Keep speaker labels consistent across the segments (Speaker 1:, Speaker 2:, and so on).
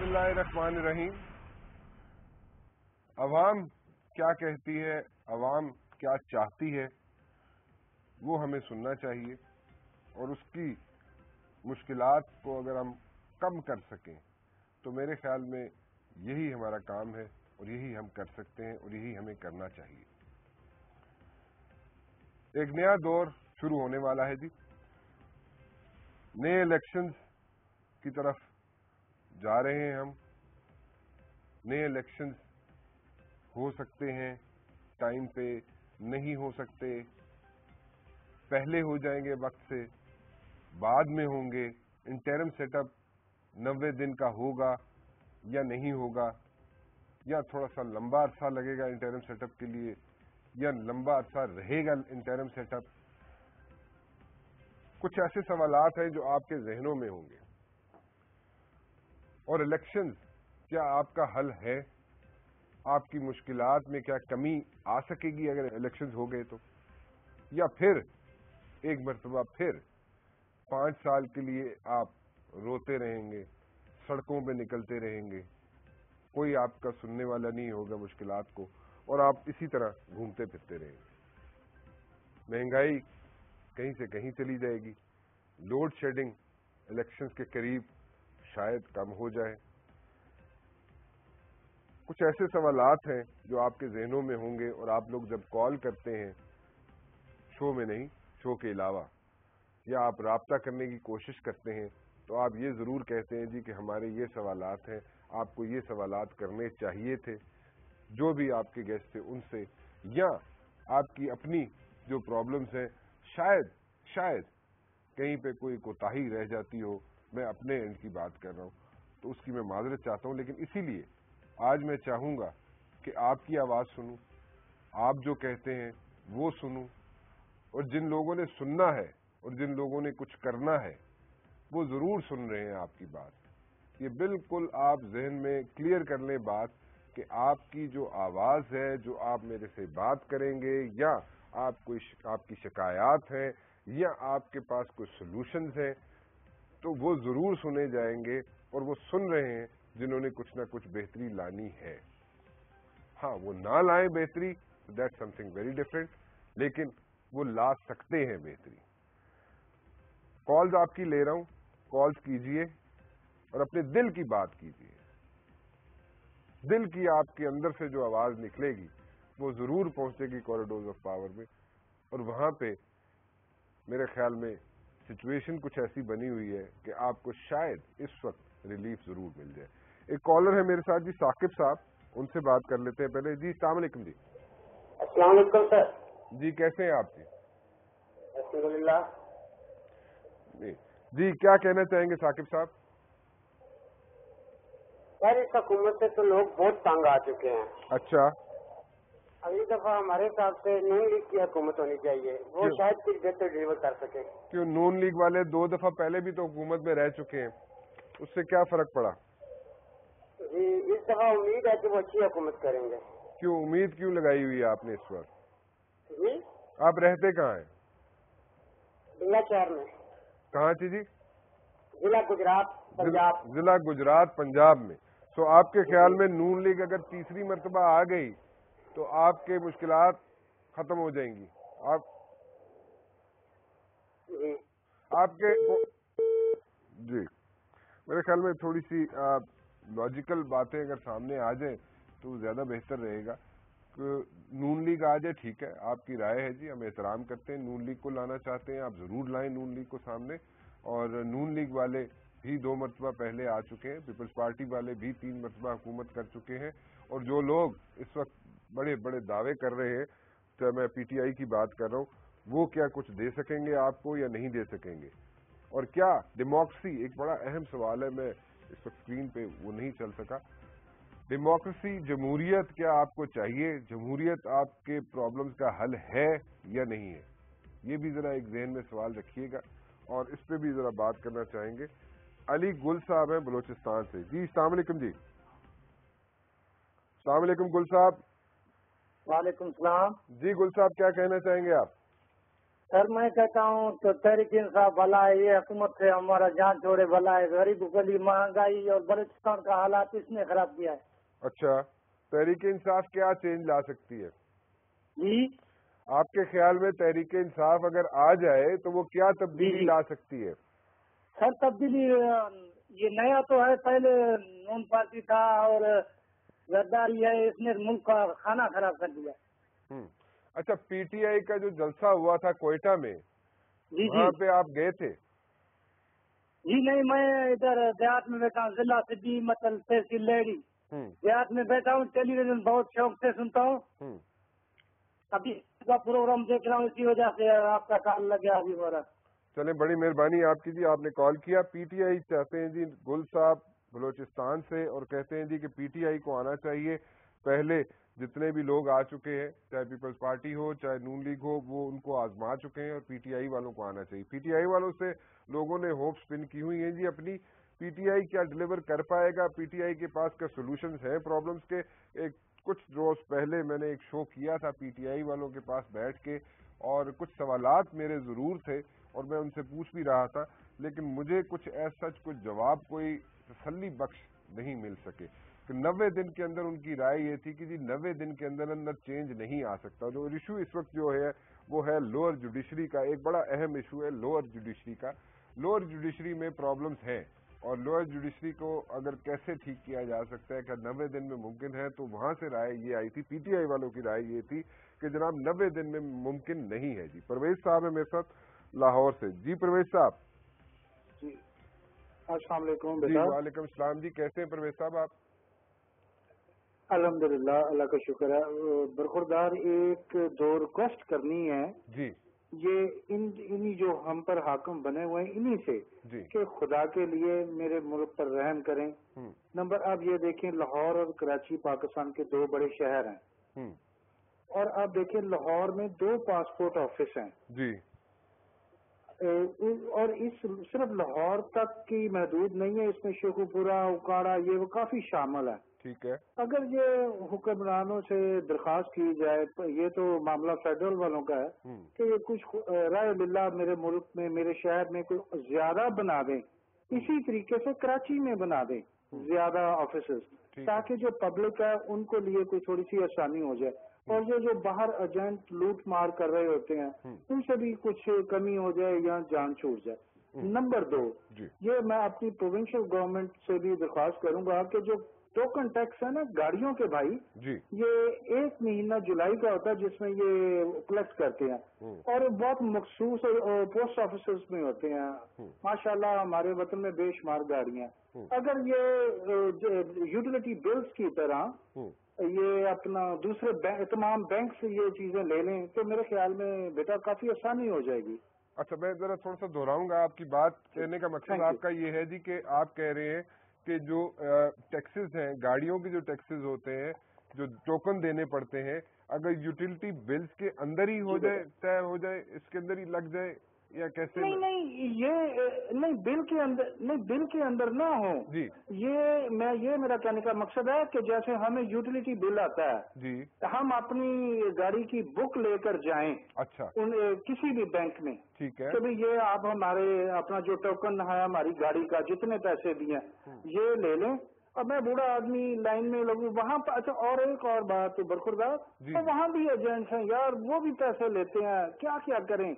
Speaker 1: اللہ الرحمن الرحیم. عوام کیا کہتی ہے، عوام کیا چاہتی ہے، وہ ہمیں سننا چاہیے، اور اس کی مشکلات کو اگر ہم کم کر سکیں تو میرے خیال میں یہی ہمارا کام ہے، اور یہی ہم کر سکتے ہیں، اور یہی ہمیں کرنا چاہیے. ایک نیا دور شروع ہونے والا ہے جی. نئے الیکشنز کی طرف جا رہے ہیں ہم. نئے الیکشنز ہو سکتے ہیں، ٹائم پہ نہیں ہو سکتے، پہلے ہو جائیں گے وقت سے، بعد میں ہوں گے. انٹرم سیٹ اپ 90 دن کا ہوگا یا نہیں ہوگا، یا تھوڑا سا لمبا عرصہ لگے گا انٹرم سیٹ اپ کے لیے، یا لمبا عرصہ رہے گا انٹرم سیٹ اپ. کچھ ایسے سوالات ہیں جو آپ کے ذہنوں میں ہوں گے. اور الیکشنز کیا آپ کا حل ہے؟ آپ کی مشکلات میں کیا کمی آ سکے گی اگر الیکشنز ہو گئے تو؟ یا پھر ایک مرتبہ پھر 5 سال کے لیے آپ روتے رہیں گے، سڑکوں پہ نکلتے رہیں گے، کوئی آپ کا سننے والا نہیں ہوگا مشکلات کو، اور آپ اسی طرح گھومتے پھرتے رہیں گے. مہنگائی کہیں سے کہیں چلی جائے گی. لوڈ شیڈنگ الیکشنز کے قریب شاید کم ہو جائے. کچھ ایسے سوالات ہیں جو آپ کے ذہنوں میں ہوں گے، اور آپ لوگ جب کال کرتے ہیں، شو میں نہیں، شو کے علاوہ، یا آپ رابطہ کرنے کی کوشش کرتے ہیں، تو آپ یہ ضرور کہتے ہیں جی کہ ہمارے یہ سوالات ہیں، آپ کو یہ سوالات کرنے چاہیے تھے جو بھی آپ کے گیسٹ تھے ان سے، یا آپ کی اپنی جو پرابلمز ہیں شاید کہیں پہ کوئی کوتاہی رہ جاتی ہو. میں اپنے اینڈ کی بات کر رہا ہوں تو اس کی میں معذرت چاہتا ہوں، لیکن اسی لیے آج میں چاہوں گا کہ آپ کی آواز سنوں، آپ جو کہتے ہیں وہ سنوں، اور جن لوگوں نے سننا ہے اور جن لوگوں نے کچھ کرنا ہے وہ ضرور سن رہے ہیں آپ کی بات. یہ بالکل آپ ذہن میں کلیئر کر لیں بات کہ آپ کی جو آواز ہے، جو آپ میرے سے بات کریں گے، یا آپ کی شکایات ہیں، یا آپ کے پاس کوئی سولوشنز ہیں، تو وہ ضرور سنے جائیں گے، اور وہ سن رہے ہیں جنہوں نے کچھ نہ کچھ بہتری لانی ہے. ہاں، وہ نہ لائیں بہتری، that some thing very different, لیکن وہ لا سکتے ہیں بہتری. کالز آپ کی لے رہا ہوں، کالز کیجئے اور اپنے دل کی بات کیجئے. دل کی آپ کے اندر سے جو آواز نکلے گی وہ ضرور پہنچے گی کوریڈورز آف پاور میں، اور وہاں پہ میرے خیال میں سچویشن کچھ ایسی بنی ہوئی ہے کہ آپ کو شاید اس وقت ریلیف ضرور مل جائے. ایک کالر ہے میرے ساتھ جی، ثاقب صاحب، ان سے بات کر لیتے ہیں پہلے. جی السلام علیکم. جی
Speaker 2: السلام علیکم سر.
Speaker 1: جی کیسے ہیں آپ؟ جی
Speaker 2: الحمدللہ.
Speaker 1: جی کیا کہنا چاہیں گے ثاقب صاحب؟
Speaker 2: سر اس حکومت سے تو لوگ بہت تنگ آ چکے ہیں.
Speaker 1: اچھا،
Speaker 2: اگلی دفعہ ہمارے حساب سے نون لیگ کی حکومت ہونی چاہیے، وہ شاید کچھ بہتر ڈلیور کر سکے.
Speaker 1: کیوں؟ نون لیگ والے 2 دفعہ پہلے بھی تو حکومت میں رہ چکے ہیں، اس سے کیا فرق پڑا؟
Speaker 2: جی اس دفعہ امید ہے کہ وہ اچھی حکومت کریں گے.
Speaker 1: کیوں امید کیوں لگائی ہوئی ہے آپ نے اس وقت؟
Speaker 2: جی
Speaker 1: آپ رہتے کہاں ہیں؟
Speaker 2: ضلع شہر میں.
Speaker 1: کہاں جی؟
Speaker 2: ضلع گجرات پنجاب.
Speaker 1: ضلع گجرات پنجاب میں. سو آپ کے خیال میں نون لیگ اگر تیسری مرتبہ آ گئی تو آپ کے مشکلات ختم ہو جائیں گی؟ آپ کے جی میرے خیال میں تھوڑی سی لاجیکل باتیں اگر سامنے آ جائیں تو زیادہ بہتر رہے گا. نون لیگ آ جائے ٹھیک ہے، آپ کی رائے ہے جی، ہم احترام کرتے ہیں. نون لیگ کو لانا چاہتے ہیں آپ ضرور لائیں نون لیگ کو سامنے. اور نون لیگ والے بھی 2 مرتبہ پہلے آ چکے ہیں، پیپلز پارٹی والے بھی 3 مرتبہ حکومت کر چکے ہیں، اور جو لوگ اس وقت بڑے بڑے دعوے کر رہے ہیں، تو میں پی ٹی آئی کی بات کر رہا ہوں، وہ کیا کچھ دے سکیں گے آپ کو یا نہیں دے سکیں گے؟ اور کیا ڈیموکریسی، ایک بڑا اہم سوال ہے، میں اس وقت اسکرین پہ وہ نہیں چل سکا. ڈیموکریسی، جمہوریت کیا آپ کو چاہیے؟ جمہوریت آپ کے پرابلمز کا حل ہے یا نہیں ہے؟ یہ بھی ذرا ایک ذہن میں سوال رکھیے گا، اور اس پہ بھی ذرا بات کرنا چاہیں گے. علی گل صاحب ہیں بلوچستان سے. جی السلام علیکم. جی السلام علیکم گل صاحب.
Speaker 2: وعلیکم السلام.
Speaker 1: جی گل صاحب کیا کہنا چاہیں گے آپ؟
Speaker 2: سر میں کہتا ہوں تو تحریک انصاف بھلا ہے, یہ حکومت سے ہمارا جان چھوڑے بھلا ہے. غریب کو لیے مہنگائی اور بلوچستان کا حالات اس نے خراب کیا ہے.
Speaker 1: اچھا, تحریک انصاف کیا چینج لا سکتی ہے
Speaker 2: جی
Speaker 1: آپ کے خیال میں؟ تحریک انصاف اگر آ جائے تو وہ کیا تبدیلی لا سکتی ہے؟
Speaker 2: سر تبدیلی یہ نیا تو ہے, پہلے نون پارٹی تھا اور غداری ہے, اس نے ملک کا کھانا خراب کر دیا.
Speaker 1: اچھا, پی ٹی آئی کا جو جلسہ ہوا تھا کوئٹہ میں, وہاں پہ آپ گئے تھے؟
Speaker 2: جی نہیں, میں ادھر دیہات میں بیٹھا ہوں, ضلع صدی مطلب تحصیل لیڈی دیہات میں بیٹھا ہوں. ٹیلی ویژن بہت شوق سے سنتا ہوں. ابھی کا پروگرام دیکھ رہا ہوں, اسی وجہ سے آپ کا کال لگ گیا ابھی میرا.
Speaker 1: چلیں, بڑی مہربانی آپ کی جی, آپ نے کال کیا. پی ٹی آئی چاہتے ہیں جی گل صاحب بلوچستان سے, اور کہتے ہیں جی کہ پی ٹی آئی کو آنا چاہیے. پہلے جتنے بھی لوگ آ چکے ہیں, چاہے پیپلز پارٹی ہو چاہے نون لیگ ہو, وہ ان کو آزما چکے ہیں, اور پی ٹی آئی والوں کو آنا چاہیے. پی ٹی آئی والوں سے لوگوں نے ہوپ سپن کی ہوئی ہیں جی اپنی. پی ٹی آئی کیا ڈلیور کر پائے گا؟ پی ٹی آئی کے پاس کیا سولوشنز ہیں پرابلمز کے؟ کچھ روز پہلے میں نے ایک شو کیا تھا پی ٹی آئی والوں کے پاس بیٹھ کے, اور کچھ سوالات میرے ضرور تھے اور میں ان سے پوچھ بھی رہا تھا, لیکن مجھے کچھ ایسا کچھ جواب کوئی تسلی بخش نہیں مل سکے. کہ 90 دن کے اندر ان کی رائے یہ تھی کہ جی 90 دن کے اندر چینج نہیں آ سکتا. جو ایشو اس وقت جو ہے وہ ہے لوور جوڈیشری کا. ایک بڑا اہم ایشو ہے لوور جوڈیشری کا. لوور جوڈیشری میں پرابلمز ہیں, اور لوور جوڈیشری کو اگر کیسے ٹھیک کیا جا سکتا ہے, کہ 90 دن میں ممکن ہے, تو وہاں سے رائے یہ آئی تھی, پی ٹی آئی والوں کی رائے یہ تھی کہ جناب 90 دن میں ممکن نہیں ہے. جی پرویز صاحب ہے میرے ساتھ لاہور سے. جی پرویز صاحب.
Speaker 2: جی السلام علیکم.
Speaker 1: جی وعلیکم السلام. جی کیسے ہیں پرویز صاحب آپ؟
Speaker 2: الحمدللہ, اللہ کا شکر ہے. برخوردار ایک دو ریکویسٹ کرنی ہے.
Speaker 1: جی
Speaker 2: یہ انہی جو ہم پر حاکم بنے ہوئے ہیں انہی سے,
Speaker 1: جی
Speaker 2: کہ خدا کے لیے میرے ملک پر رحم کریں. نمبر آپ یہ دیکھیں, لاہور اور کراچی پاکستان کے دو بڑے شہر ہیں, اور آپ دیکھیں لاہور میں 2 پاسپورٹ آفس ہیں.
Speaker 1: جی
Speaker 2: اور اس صرف لاہور تک کی محدود نہیں ہے, اس میں شیخوپورہ, اکاڑا, یہ وہ کافی شامل ہے.
Speaker 1: ٹھیک ہے.
Speaker 2: اگر یہ حکمرانوں سے درخواست کی جائے, یہ تو معاملہ فیڈرل والوں کا ہے, کہ یہ کچھ رائے باللہ میرے ملک میں, میرے شہر میں کوئی زیادہ بنا دیں, اسی طریقے سے کراچی میں بنا دیں زیادہ آفیسز, تاکہ جو پبلک ہے ان کو لیے کوئی تھوڑی سی آسانی ہو جائے, اور جو باہر ایجنٹ لوٹ مار کر رہے ہوتے ہیں ان سے بھی کچھ کمی ہو جائے یا جان چھوٹ جائے. نمبر 2, یہ میں اپنی پروونشل گورنمنٹ سے بھی درخواست کروں گا کہ جو ٹوکن ٹیکس ہے نا گاڑیوں کے بھائی, یہ 1 مہینہ جولائی کا ہوتا ہے جس میں یہ کلیکٹ کرتے ہیں, اور بہت مخصوص پوسٹ آفیسز میں ہوتے ہیں. ماشاءاللہ ہمارے وطن میں بے شمار گاڑیاں. اگر یہ یوٹیلیٹی بلز کی طرح یہ اپنا دوسرے تمام بینک سے یہ چیزیں لے لیں, تو میرے خیال میں بیٹا کافی آسانی ہو جائے گی.
Speaker 1: اچھا, میں ذرا تھوڑا سا دہراؤں گا آپ کی بات. کہنے کا مقصد آپ کا یہ ہے جی کہ آپ کہہ رہے ہیں کہ جو ٹیکسز ہیں, گاڑیوں کے جو ٹیکسز ہوتے ہیں, جو ٹوکن دینے پڑتے ہیں, اگر یوٹیلٹی بلز کے اندر ہی ہو جائے, طے ہو جائے, اس کے اندر ہی لگ جائے, یا کیسے؟
Speaker 2: نہیں یہ نہیں, بل کے اندر نہیں, بل کے اندر نہ ہو.
Speaker 1: جی
Speaker 2: یہ میرا کہنے کا مقصد ہے کہ جیسے ہمیں یوٹیلیٹی بل آتا ہے,
Speaker 1: جی
Speaker 2: ہم اپنی گاڑی کی بک لے کر جائیں.
Speaker 1: اچھا,
Speaker 2: کسی بھی بینک میں,
Speaker 1: ٹھیک ہے,
Speaker 2: کہ بھائی یہ آپ ہمارے اپنا جو ٹوکن ہے ہماری گاڑی کا جتنے پیسے دیے یہ لے لیں. اور میں بوڑھا آدمی لائن میں لگوں وہاں پر. اچھا, اور ایک اور بات برخوردار, تو وہاں بھی ایجنٹس ہیں یار, وہ بھی پیسے لیتے ہیں, کیا کریں,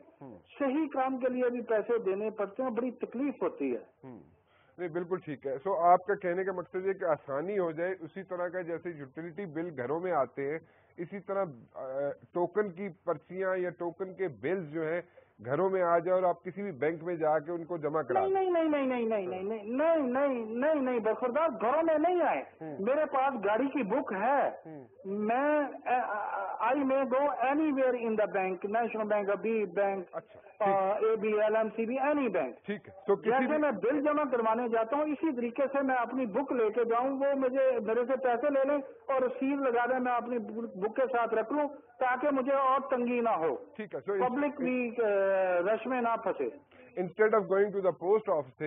Speaker 2: صحیح کام کے لیے بھی پیسے دینے پڑتے ہیں, بڑی تکلیف ہوتی ہے.
Speaker 1: نہیں بالکل ٹھیک ہے. سو آپ کا کہنے کا مقصد یہ کہ آسانی ہو جائے, اسی طرح کا جیسے یوٹیلیٹی بل گھروں میں آتے ہیں, اسی طرح ٹوکن کی پرچیاں یا ٹوکن کے بلز جو ہیں گھروں میں آ جائے, اور آپ کسی بھی بینک میں جا کے ان کو جمع کرا.
Speaker 2: نہیں برخوردار, گھروں میں نہیں آئے. میرے پاس گاڑی کی بک ہے, میں I mean go anywhere in the bank, national bank, ابھی bank, A B, L M C B, any bank.
Speaker 1: ٹھیک ہے.
Speaker 2: جیسے میں بل جمع کروانے جاتا ہوں اسی طریقے سے میں اپنی بک لے کے جاؤں, وہ میرے سے پیسے لے لیں اور سیل لگا دیں, میں اپنی بک کے ساتھ رکھ لوں تاکہ مجھے اور تنگی نہ ہو.
Speaker 1: ٹھیک ہے.
Speaker 2: پبلک بھی رش میں نہ پھنسے.
Speaker 1: Instead of going to the post office,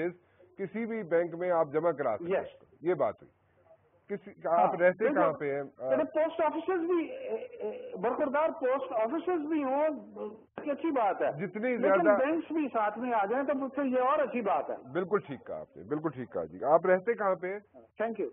Speaker 1: کسی بھی بینک میں آپ جمع کرا سکتے ہیں. یہ بات ہوئی. آپ رہتے کہاں پہ ہیں؟
Speaker 2: پوسٹ آفیسز بھی برخوردار پوسٹ آفیسز بھی ہوں، اچھی بات ہے،
Speaker 1: جتنی زیادہ
Speaker 2: بینکس بھی ساتھ میں آ جائیں تو مجھ سے یہ اور اچھی بات ہے۔
Speaker 1: بالکل ٹھیک کہا آپ نے، بالکل ٹھیک کہا جی۔ آپ رہتے کہاں پہ ہیں؟
Speaker 2: Thank you.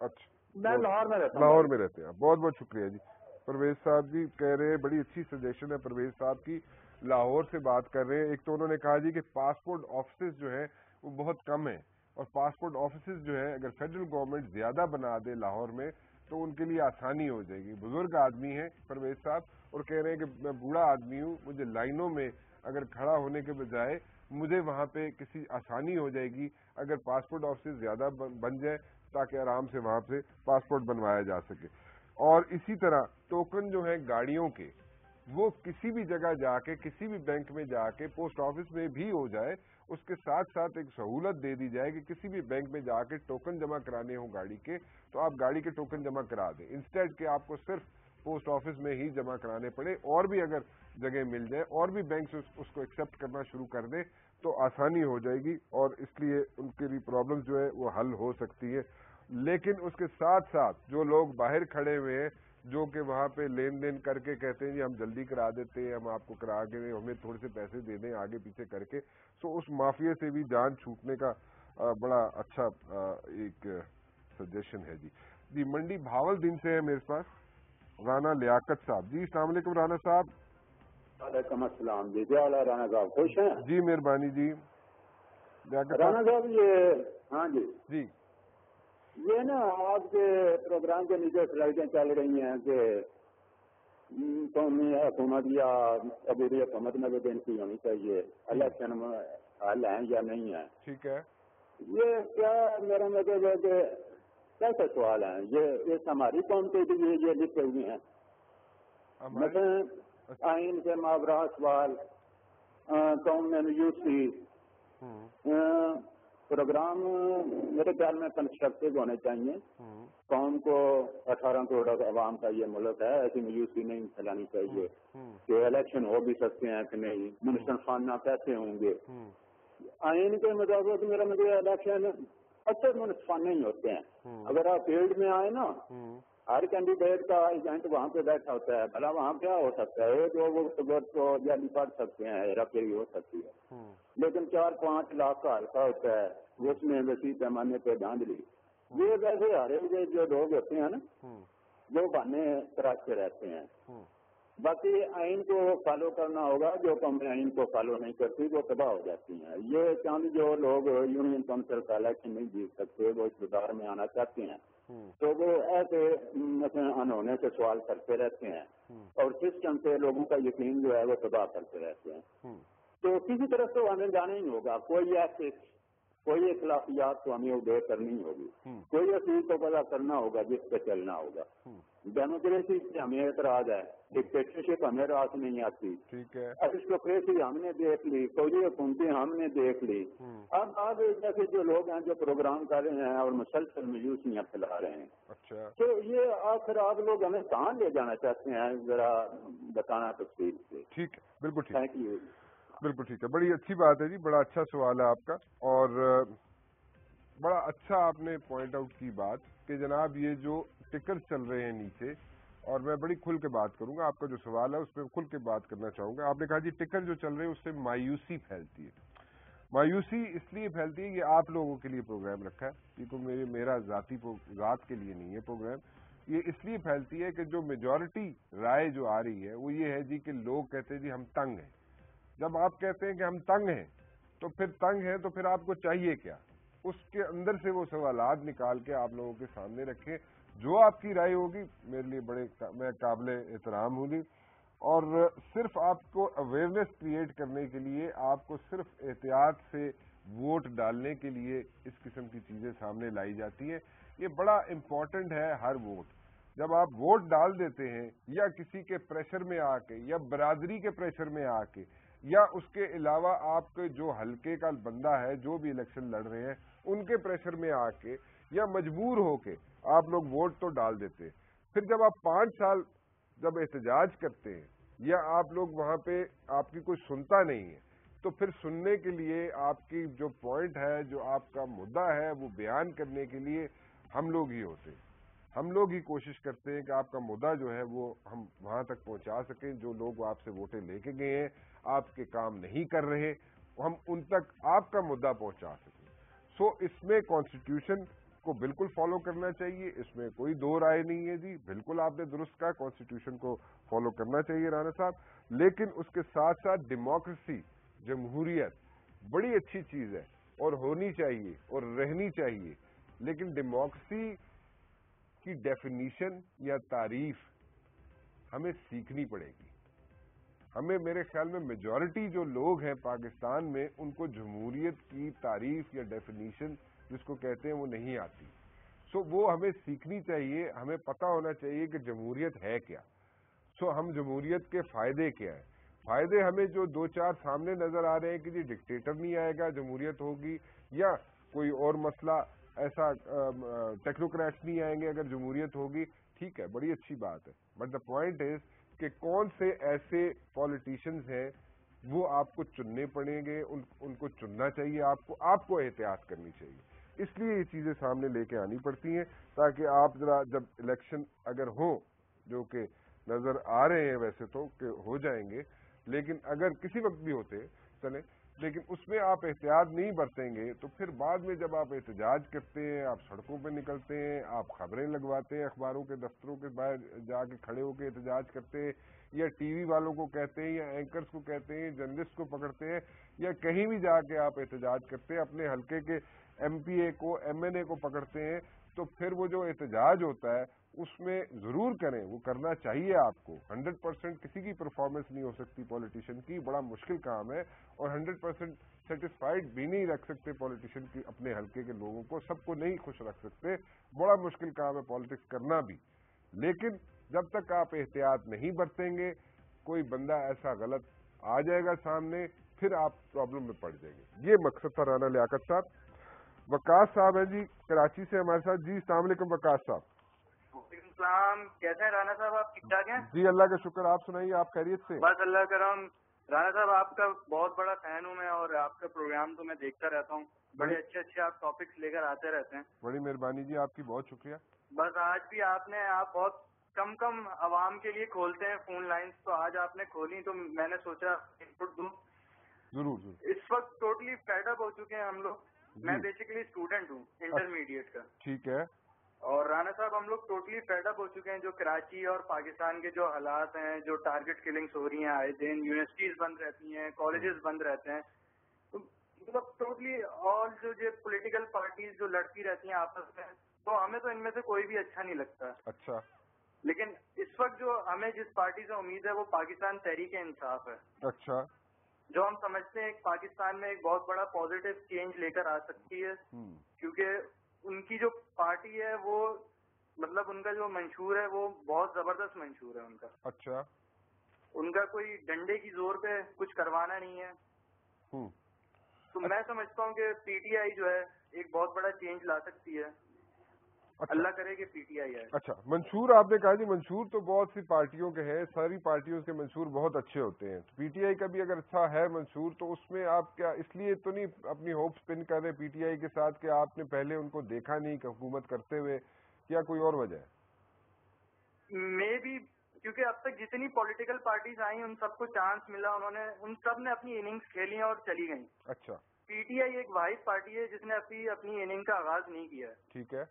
Speaker 1: اچھا،
Speaker 2: میں لاہور میں رہتا ہوں۔
Speaker 1: لاہور میں رہتے ہیں، بہت بہت شکریہ جی۔ پرویز صاحب جی کہہ رہے ہیں، بڑی اچھی سجیشن ہے پرویز صاحب کی، لاہور سے بات کر رہے ہیں۔ ایک تو انہوں نے کہا جی کہ پاسپورٹ آفیسز جو ہیں وہ بہت کم ہیں، اور پاسپورٹ آفیسز جو ہے اگر فیڈرل گورنمنٹ زیادہ بنا دے لاہور میں تو ان کے لیے آسانی ہو جائے گی۔ بزرگ آدمی ہیں پرویز صاحب، اور کہہ رہے ہیں کہ میں بوڑھا آدمی ہوں، مجھے لائنوں میں اگر کھڑا ہونے کے بجائے مجھے وہاں پہ کسی آسانی ہو جائے گی اگر پاسپورٹ آفیسز زیادہ بن جائے، تاکہ آرام سے وہاں سے پاسپورٹ بنوایا جا سکے۔ اور اسی طرح ٹوکن جو ہیں گاڑیوں کے، وہ کسی بھی جگہ جا کے، کسی بھی بینک میں جا کے، پوسٹ آفس میں بھی ہو جائے، اس کے ساتھ ساتھ ایک سہولت دے دی جائے کہ کسی بھی بینک میں جا کے ٹوکن جمع کرانے ہوں گاڑی کے تو آپ گاڑی کے ٹوکن جمع کرا دیں، انسٹیڈ کہ آپ کو صرف پوسٹ آفس میں ہی جمع کرانے پڑے۔ اور بھی اگر جگہ مل جائے اور بھی بینکس اس کو ایکسپٹ کرنا شروع کر دیں تو آسانی ہو جائے گی، اور اس لیے ان کے لیے پرابلم جو ہے وہ حل ہو سکتی ہے۔ لیکن اس کے ساتھ ساتھ جو لوگ باہر کھڑے ہوئے ہیں، جو کہ وہاں پہ لین دین کر کے کہتے ہیں جی ہم جلدی کرا دیتے ہیں، ہم آپ کو کرا کے ہمیں تھوڑے سے پیسے دے دیں آگے پیچھے کر کے، سو اس مافیا سے بھی جان چھوٹنے کا بڑا اچھا ایک سجیشن ہے جی۔ جی منڈی بھاول دن سے ہے میرے پاس رانا لیاقت صاحب جی۔ السلام علیکم رانا صاحب۔
Speaker 3: وعلیکم السلام جی، کیا حال ہے رانا صاحب؟ خوش ہیں
Speaker 1: جی؟ مہربانی جی
Speaker 3: رانا صاحب۔ یہ ہاں جی
Speaker 1: جی،
Speaker 3: یہ نا آپ کے پروگرام کے نیچے سلائڈیں چل رہی ہیں کہ قومی حکومت یا عبوری حکومت میں ویکینسی ہونی چاہیے، الیکشن میں حل ہیں یا نہیں ہے؟
Speaker 1: ٹھیک ہے۔
Speaker 3: یہ کیا میرا مطلب ہے کہ کیسے سوال ہیں یہ ہماری قوم کے لیے یہ لکھے ہوئے ہیں؟ مثلا آئین سے مابرہ سوال، قوم میں میوسی، پروگرام میرے خیال میں کنسٹرکٹیو ہونے چاہیے۔ قوم کو 18 کروڑ عوام کا یہ ملک ہے، ایسی میوسی نہیں پھیلانی چاہیے کہ الیکشن ہو بھی سکتے ہیں کہ نہیں، منسٹر خانہ کیسے ہوں گے۔ آئین کے مطابق میرا مطلب الیکشن اکثر منصفانہ نہیں ہوتے ہیں۔ اگر آپ فیلڈ میں آئے نا، ہر کینڈیڈیٹ کا ایجنٹ وہاں پہ بیٹھا ہوتا ہے، بھلا وہاں کیا ہو سکتا ہے؟ وہ جلدی پڑھ سکتے ہیں، ہیرا پھیری ہو سکتی ہے، لیکن 4-5 لاکھ کا حلقہ ہوتا ہے، اس میں وسیع پیمانے پہ دھاندلی۔ یہ ویسے ہارے ہوئے جو لوگ ہوتے ہیں نا، وہ بہانے تراشتے رہتے ہیں۔ باقی آئین کو فالو کرنا ہوگا، جو قومیں آئین کو فالو نہیں کرتی وہ تباہ ہو جاتی ہیں۔ یہ چند جو لوگ یونین کونسل کا الیکشن نہیں جیت سکتے، وہ اقتدار میں آنا چاہتے ہیں، تو وہ ایسے انہونے سے سوال کرتے رہتے ہیں، اور سسٹم سے لوگوں کا یقین جو ہے وہ تباہ کرتے رہتے ہیں۔ تو کسی طرح سے ہمیں جانا ہی ہوگا، کوئی ایتھکس، کوئی اخلاقیات کو ہمیں ابیر کرنی ہوگی، کوئی اصول کو پتا کرنا ہوگا جس پہ چلنا ہوگا۔ ڈیموکریسی سے ہمیں اعتراض ہے، ڈکٹیٹرشپ ہمیں راس نہیں آتی، ایرسٹوکریسی ہم نے دیکھ لی، فوجی حکومتیں ہم نے دیکھ لی۔ اب جیسے جو لوگ ہیں جو پروگرام کر رہے ہیں اور مسلسل میوسیاں پھیلا رہے ہیں، تو یہ آخر آپ لوگ ہمیں کہاں لے جانا چاہتے ہیں؟ ذرا بتانا تفصیل سے۔
Speaker 1: ٹھیک ہے، بالکل ٹھیک،
Speaker 3: تھینک یو۔
Speaker 1: بالکل ٹھیک ہے، بڑی اچھی بات ہے جی، بڑا اچھا سوال ہے آپ کا، اور بڑا اچھا آپ نے پوائنٹ آؤٹ کی بات کہ جناب یہ جو ٹکر چل رہے ہیں نیچے، اور میں بڑی کھل کے بات کروں گا، آپ کا جو سوال ہے اس پہ کھل کے بات کرنا چاہوں گا۔ آپ نے کہا جی ٹکر جو چل رہے ہیں اس سے مایوسی پھیلتی ہے۔ مایوسی اس لیے پھیلتی ہے کہ آپ لوگوں کے لیے پروگرام رکھا ہے، یہ کوئی میرا ذات کے لیے نہیں ہے پروگرام، یہ اس لیے پھیلتی ہے کہ جو میجورٹی رائے جو آ رہی ہے وہ یہ ہے جی کہ لوگ کہتے ہیں جی ہم تنگ ہیں۔ جب آپ کہتے ہیں کہ ہم تنگ ہیں تو پھر تنگ ہیں تو پھر آپ کو چاہیے کیا؟ اس کے اندر سے وہ سوالات نکال کے آپ لوگوں کے سامنے رکھیں، جو آپ کی رائے ہوگی میرے لیے میں قابل احترام ہوگی، اور صرف آپ کو اویئرنیس کریٹ کرنے کے لیے، آپ کو صرف احتیاط سے ووٹ ڈالنے کے لیے اس قسم کی چیزیں سامنے لائی جاتی ہیں۔ یہ بڑا امپورٹنٹ ہے ہر ووٹ۔ جب آپ ووٹ ڈال دیتے ہیں یا کسی کے پریشر میں آ کے یا برادری کے پریشر میں آ کے یا اس کے علاوہ آپ کے جو حلقے کا بندہ ہے جو بھی الیکشن لڑ رہے ہیں ان کے پریشر میں آ کے یا مجبور ہو کے آپ لوگ ووٹ تو ڈال دیتے ہیں، پھر جب آپ 5 سال جب احتجاج کرتے ہیں یا آپ لوگ وہاں پہ آپ کی کوئی سنتا نہیں ہے، تو پھر سننے کے لیے آپ کی جو پوائنٹ ہے، جو آپ کا مدعا ہے وہ بیان کرنے کے لیے ہم لوگ ہی ہوتے ہیں. ہم لوگ ہی کوشش کرتے ہیں کہ آپ کا مدعا جو ہے وہ ہم وہاں تک پہنچا سکیں. جو لوگ آپ سے ووٹیں لے کے گئے ہیں, آپ کے کام نہیں کر رہے, ہم ان تک آپ کا مدعا پہنچا سکیں. سو اس میں کانسٹیٹیوشن کو بالکل فالو کرنا چاہیے, اس میں کوئی دو رائے نہیں ہے جی. بالکل آپ نے درست کہا, کانسٹیٹیوشن کو فالو کرنا چاہیے رانا صاحب, لیکن اس کے ساتھ ساتھ ڈیموکریسی, جمہوریت بڑی اچھی چیز ہے اور ہونی چاہیے اور رہنی چاہیے. لیکن ڈیموکریسی کی ڈیفینیشن یا تعریف ہمیں سیکھنی پڑے گی. ہمیں, میرے خیال میں میجورٹی جو لوگ ہیں پاکستان میں, ان کو جمہوریت کی تعریف یا ڈیفینیشن جس کو کہتے ہیں وہ نہیں آتی. سو وہ ہمیں سیکھنی چاہیے. ہمیں پتہ ہونا چاہیے کہ جمہوریت ہے کیا. سو ہم جمہوریت کے فائدے کیا ہیں. فائدے ہمیں جو دو چار سامنے نظر آ رہے ہیں کہ جی ڈکٹیٹر نہیں آئے گا, جمہوریت ہوگی, یا کوئی اور مسئلہ ایسا, ٹیکنوکریٹس نہیں آئیں گے اگر جمہوریت ہوگی, ٹھیک ہے, بڑی اچھی بات ہے. بٹ دا پوائنٹ از کہ کون سے ایسے پالیٹیشینز ہیں وہ آپ کو چننے پڑیں گے, ان کو چننا چاہیے, آپ کو احتیاط کرنی چاہیے. اس لیے یہ چیزیں سامنے لے کے آنی پڑتی ہیں تاکہ آپ ذرا جب الیکشن اگر ہوں, جو کہ نظر آ رہے ہیں ویسے تو کہ ہو جائیں گے, لیکن اگر کسی وقت بھی ہوتے چلیں, لیکن اس میں آپ احتیاط نہیں برتیں گے تو پھر بعد میں جب آپ احتجاج کرتے ہیں, آپ سڑکوں پہ نکلتے ہیں, آپ خبریں لگواتے ہیں, اخباروں کے دفتروں کے باہر جا کے کھڑے ہو کے احتجاج کرتے ہیں, یا ٹی وی والوں کو کہتے ہیں, یا اینکرز کو کہتے ہیں, جرنلسٹ کو پکڑتے ہیں, یا کہیں بھی جا کے آپ احتجاج کرتے ہیں, اپنے حلقے کے ایم پی اے کو, ایم این اے کو پکڑتے ہیں, تو پھر وہ جو احتجاج ہوتا ہے اس میں ضرور کریں, وہ کرنا چاہیے آپ کو. 100% کسی کی پرفارمنس نہیں ہو سکتی پولیٹیشین کی, بڑا مشکل کام ہے, اور 100% سیٹسفائیڈ بھی نہیں رکھ سکتے پولیٹیشین کی اپنے حلقے کے لوگوں کو, سب کو نہیں خوش رکھ سکتے. بڑا مشکل کام ہے پالیٹکس کرنا بھی. لیکن جب تک آپ احتیاط نہیں برتیں گے, کوئی بندہ ایسا غلط آ جائے گا سامنے, پھر آپ پرابلم میں پڑ جائیں گے. یہ مقصد تھا رانا لیاقت صاحب. وقاص صاحب ہیں جی کراچی سے ہمارے ساتھ. جی السلام علیکم وقاص صاحب.
Speaker 4: وعلیکم السلام. کیسے ہیں رانا صاحب, آپ ٹھیک ٹھاک ہیں؟
Speaker 1: جی اللہ کا شکر, آپ سنائیے, آپ خیریت سے؟
Speaker 4: بس اللہ کرم. رانا صاحب آپ کا بہت بڑا فین ہوں میں, اور آپ کا پروگرام تو میں دیکھتا رہتا ہوں. بڑے اچھے اچھے آپ ٹاپکس لے کر آتے رہتے ہیں.
Speaker 1: بڑی مہربانی جی, آپ کی بہت شکریہ.
Speaker 4: بس آج بھی آپ بہت کم عوام کے لیے کھولتے ہیں فون لائنز, تو آج آپ نے کھولی تو میں نے سوچا انپٹ دوں.
Speaker 1: ضرور.
Speaker 4: اس وقت ٹوٹلی فیڈ اپ ہو چکے ہیں ہم لوگ. میں بیسیکلی اسٹوڈنٹ ہوں انٹرمیڈیٹ کا.
Speaker 1: ٹھیک ہے.
Speaker 4: اور رانا صاحب ہم لوگ ٹوٹلی فیڈ اپ ہو چکے ہیں جو کراچی اور پاکستان کے جو حالات ہیں, جو ٹارگٹ کلنگس ہو رہی ہیں آئے دن, یونیورسٹیز بند رہتی ہیں, کالجز بند رہتے ہیں, تو مطلب ٹوٹلی آل جو پولیٹیکل پارٹیز جو لڑتی رہتی ہیں آپس میں, تو ہمیں تو ان میں سے کوئی بھی اچھا نہیں لگتا.
Speaker 1: اچھا.
Speaker 4: لیکن اس وقت جو ہمیں جس پارٹی سے امید ہے وہ پاکستان تحریک انصاف ہے.
Speaker 1: اچھا.
Speaker 4: جو ہم سمجھتے ہیں پاکستان میں ایک بہت بڑا پازیٹیو چینج لے کر آ سکتی ہے, کیونکہ ان کی جو پارٹی ہے وہ مطلب ان کا جو منشور ہے وہ بہت زبردست منشور ہے ان کا.
Speaker 1: اچھا.
Speaker 4: ان کا کوئی ڈنڈے کی زور پہ کچھ کروانا نہیں ہے. تو میں سمجھتا ہوں کہ پی ٹی آئی جو ہے ایک بہت بڑا چینج لا سکتی ہے. اللہ کرے کہ پی ٹی آئی ہے.
Speaker 1: اچھا, منشور آپ نے کہا جی, منشور تو بہت سی پارٹیوں کے ہیں, ساری پارٹیوں کے منشور بہت اچھے ہوتے ہیں. پی ٹی آئی کا بھی اگر اچھا ہے منشور, تو اس میں آپ کیا اس لیے تو نہیں اپنی ہوپ سپن کر رہے پی ٹی آئی کے ساتھ کہ آپ نے پہلے ان کو دیکھا نہیں کہ حکومت کرتے ہوئے, کیا کوئی اور وجہ ہے؟
Speaker 4: مے بی کیونکہ اب تک جتنی پولیٹیکل پارٹیز آئیں ان سب کو چانس ملا, انہوں نے ان سب نے اپنی اننگز کھیلی اور چلی گئیں.
Speaker 1: اچھا.
Speaker 4: پی ٹی آئی ایک واحد پارٹی ہے جس نے اپنی اننگ کا آغاز نہیں کیا ہے.
Speaker 1: ٹھیک ہے.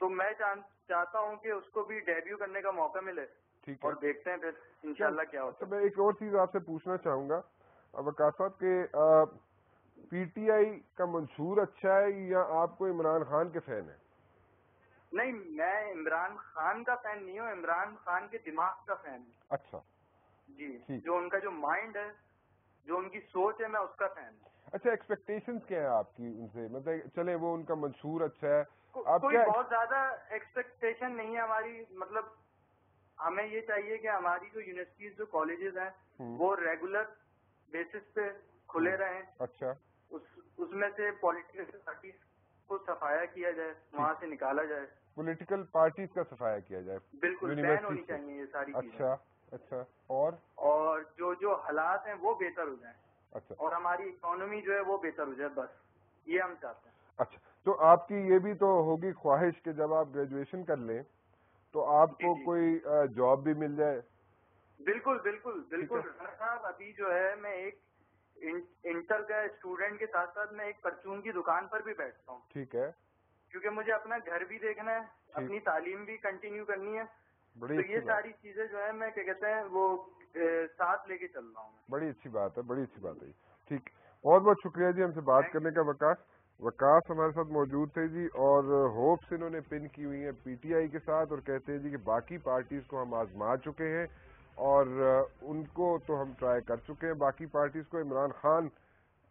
Speaker 4: تو میں چاہتا ہوں کہ اس کو بھی ڈیبیو کرنے کا موقع ملے.
Speaker 1: ٹھیک ہے,
Speaker 4: اور دیکھتے ہیں پھر انشاءاللہ کیا ہوتا ہے.
Speaker 1: میں ایک اور چیز آپ سے پوچھنا چاہوں گا وقاص صاحب کہ پی ٹی آئی کا منشور اچھا ہے یا آپ کو عمران خان کے فین ہیں؟
Speaker 4: نہیں, میں عمران خان کا فین نہیں ہوں, عمران خان کے دماغ کا فین ہوں.
Speaker 1: اچھا
Speaker 4: جی, جو ان کا جو مائنڈ ہے, جو ان کی سوچ ہے, میں اس کا فین ہوں.
Speaker 1: اچھا, ایکسپیکٹیشنز کیا ہے آپ کی ان سے؟ مطلب چلے وہ ان کا منشور اچھا ہے, آپ
Speaker 4: کوئی بہت زیادہ ایکسپیکٹیشن نہیں ہے ہماری. مطلب ہمیں یہ چاہیے کہ ہماری جو یونیورسٹیز جو کالجز ہیں وہ ریگولر بیسس پہ کھلے رہیں.
Speaker 1: اچھا.
Speaker 4: اس میں سے پولیٹیکل پارٹیز کو صفایا کیا جائے, وہاں سے نکالا جائے.
Speaker 1: پولیٹیکل پارٹیز کا صفایا کیا جائے,
Speaker 4: بالکل بین ہونی چاہیے یہ ساری چیزیں.
Speaker 1: اچھا. اور
Speaker 4: جو حالات ہیں وہ بہتر ہو جائیں.
Speaker 1: اچھا.
Speaker 4: اور ہماری اکانومی جو ہے وہ بہتر ہو جائے, بس یہ ہم چاہتے ہیں.
Speaker 1: اچھا, تو آپ کی یہ بھی تو ہوگی خواہش کہ جب آپ گریجویشن کر لیں تو آپ کو کوئی جاب بھی مل جائے؟
Speaker 4: بالکل بالکل بالکل صاحب، ابھی جو ہے میں ایک انٹر کا اسٹوڈنٹ کے ساتھ ساتھ میں ایک پرچون کی دکان پر بھی بیٹھتا ہوں.
Speaker 1: ٹھیک ہے.
Speaker 4: کیونکہ مجھے اپنا گھر بھی دیکھنا ہے، اپنی تعلیم بھی کنٹینیو کرنی ہے. تو یہ ساری چیزیں جو ہے میں کیا کہتے ہیں وہ ساتھ لے کے چل رہا ہوں.
Speaker 1: بڑی اچھی بات ہے، بڑی اچھی بات ہے. ٹھیک، بہت بہت شکریہ جی ہم سے بات کرنے کا. وکاس ہمارے ساتھ موجود تھے جی، اور ہوپس انہوں نے پن کی ہوئی ہیں پی ٹی آئی کے ساتھ، اور کہتے ہیں جی کہ باقی پارٹیز کو ہم آزما چکے ہیں اور ان کو تو ہم ٹرائی کر چکے ہیں. باقی پارٹیز کو عمران خان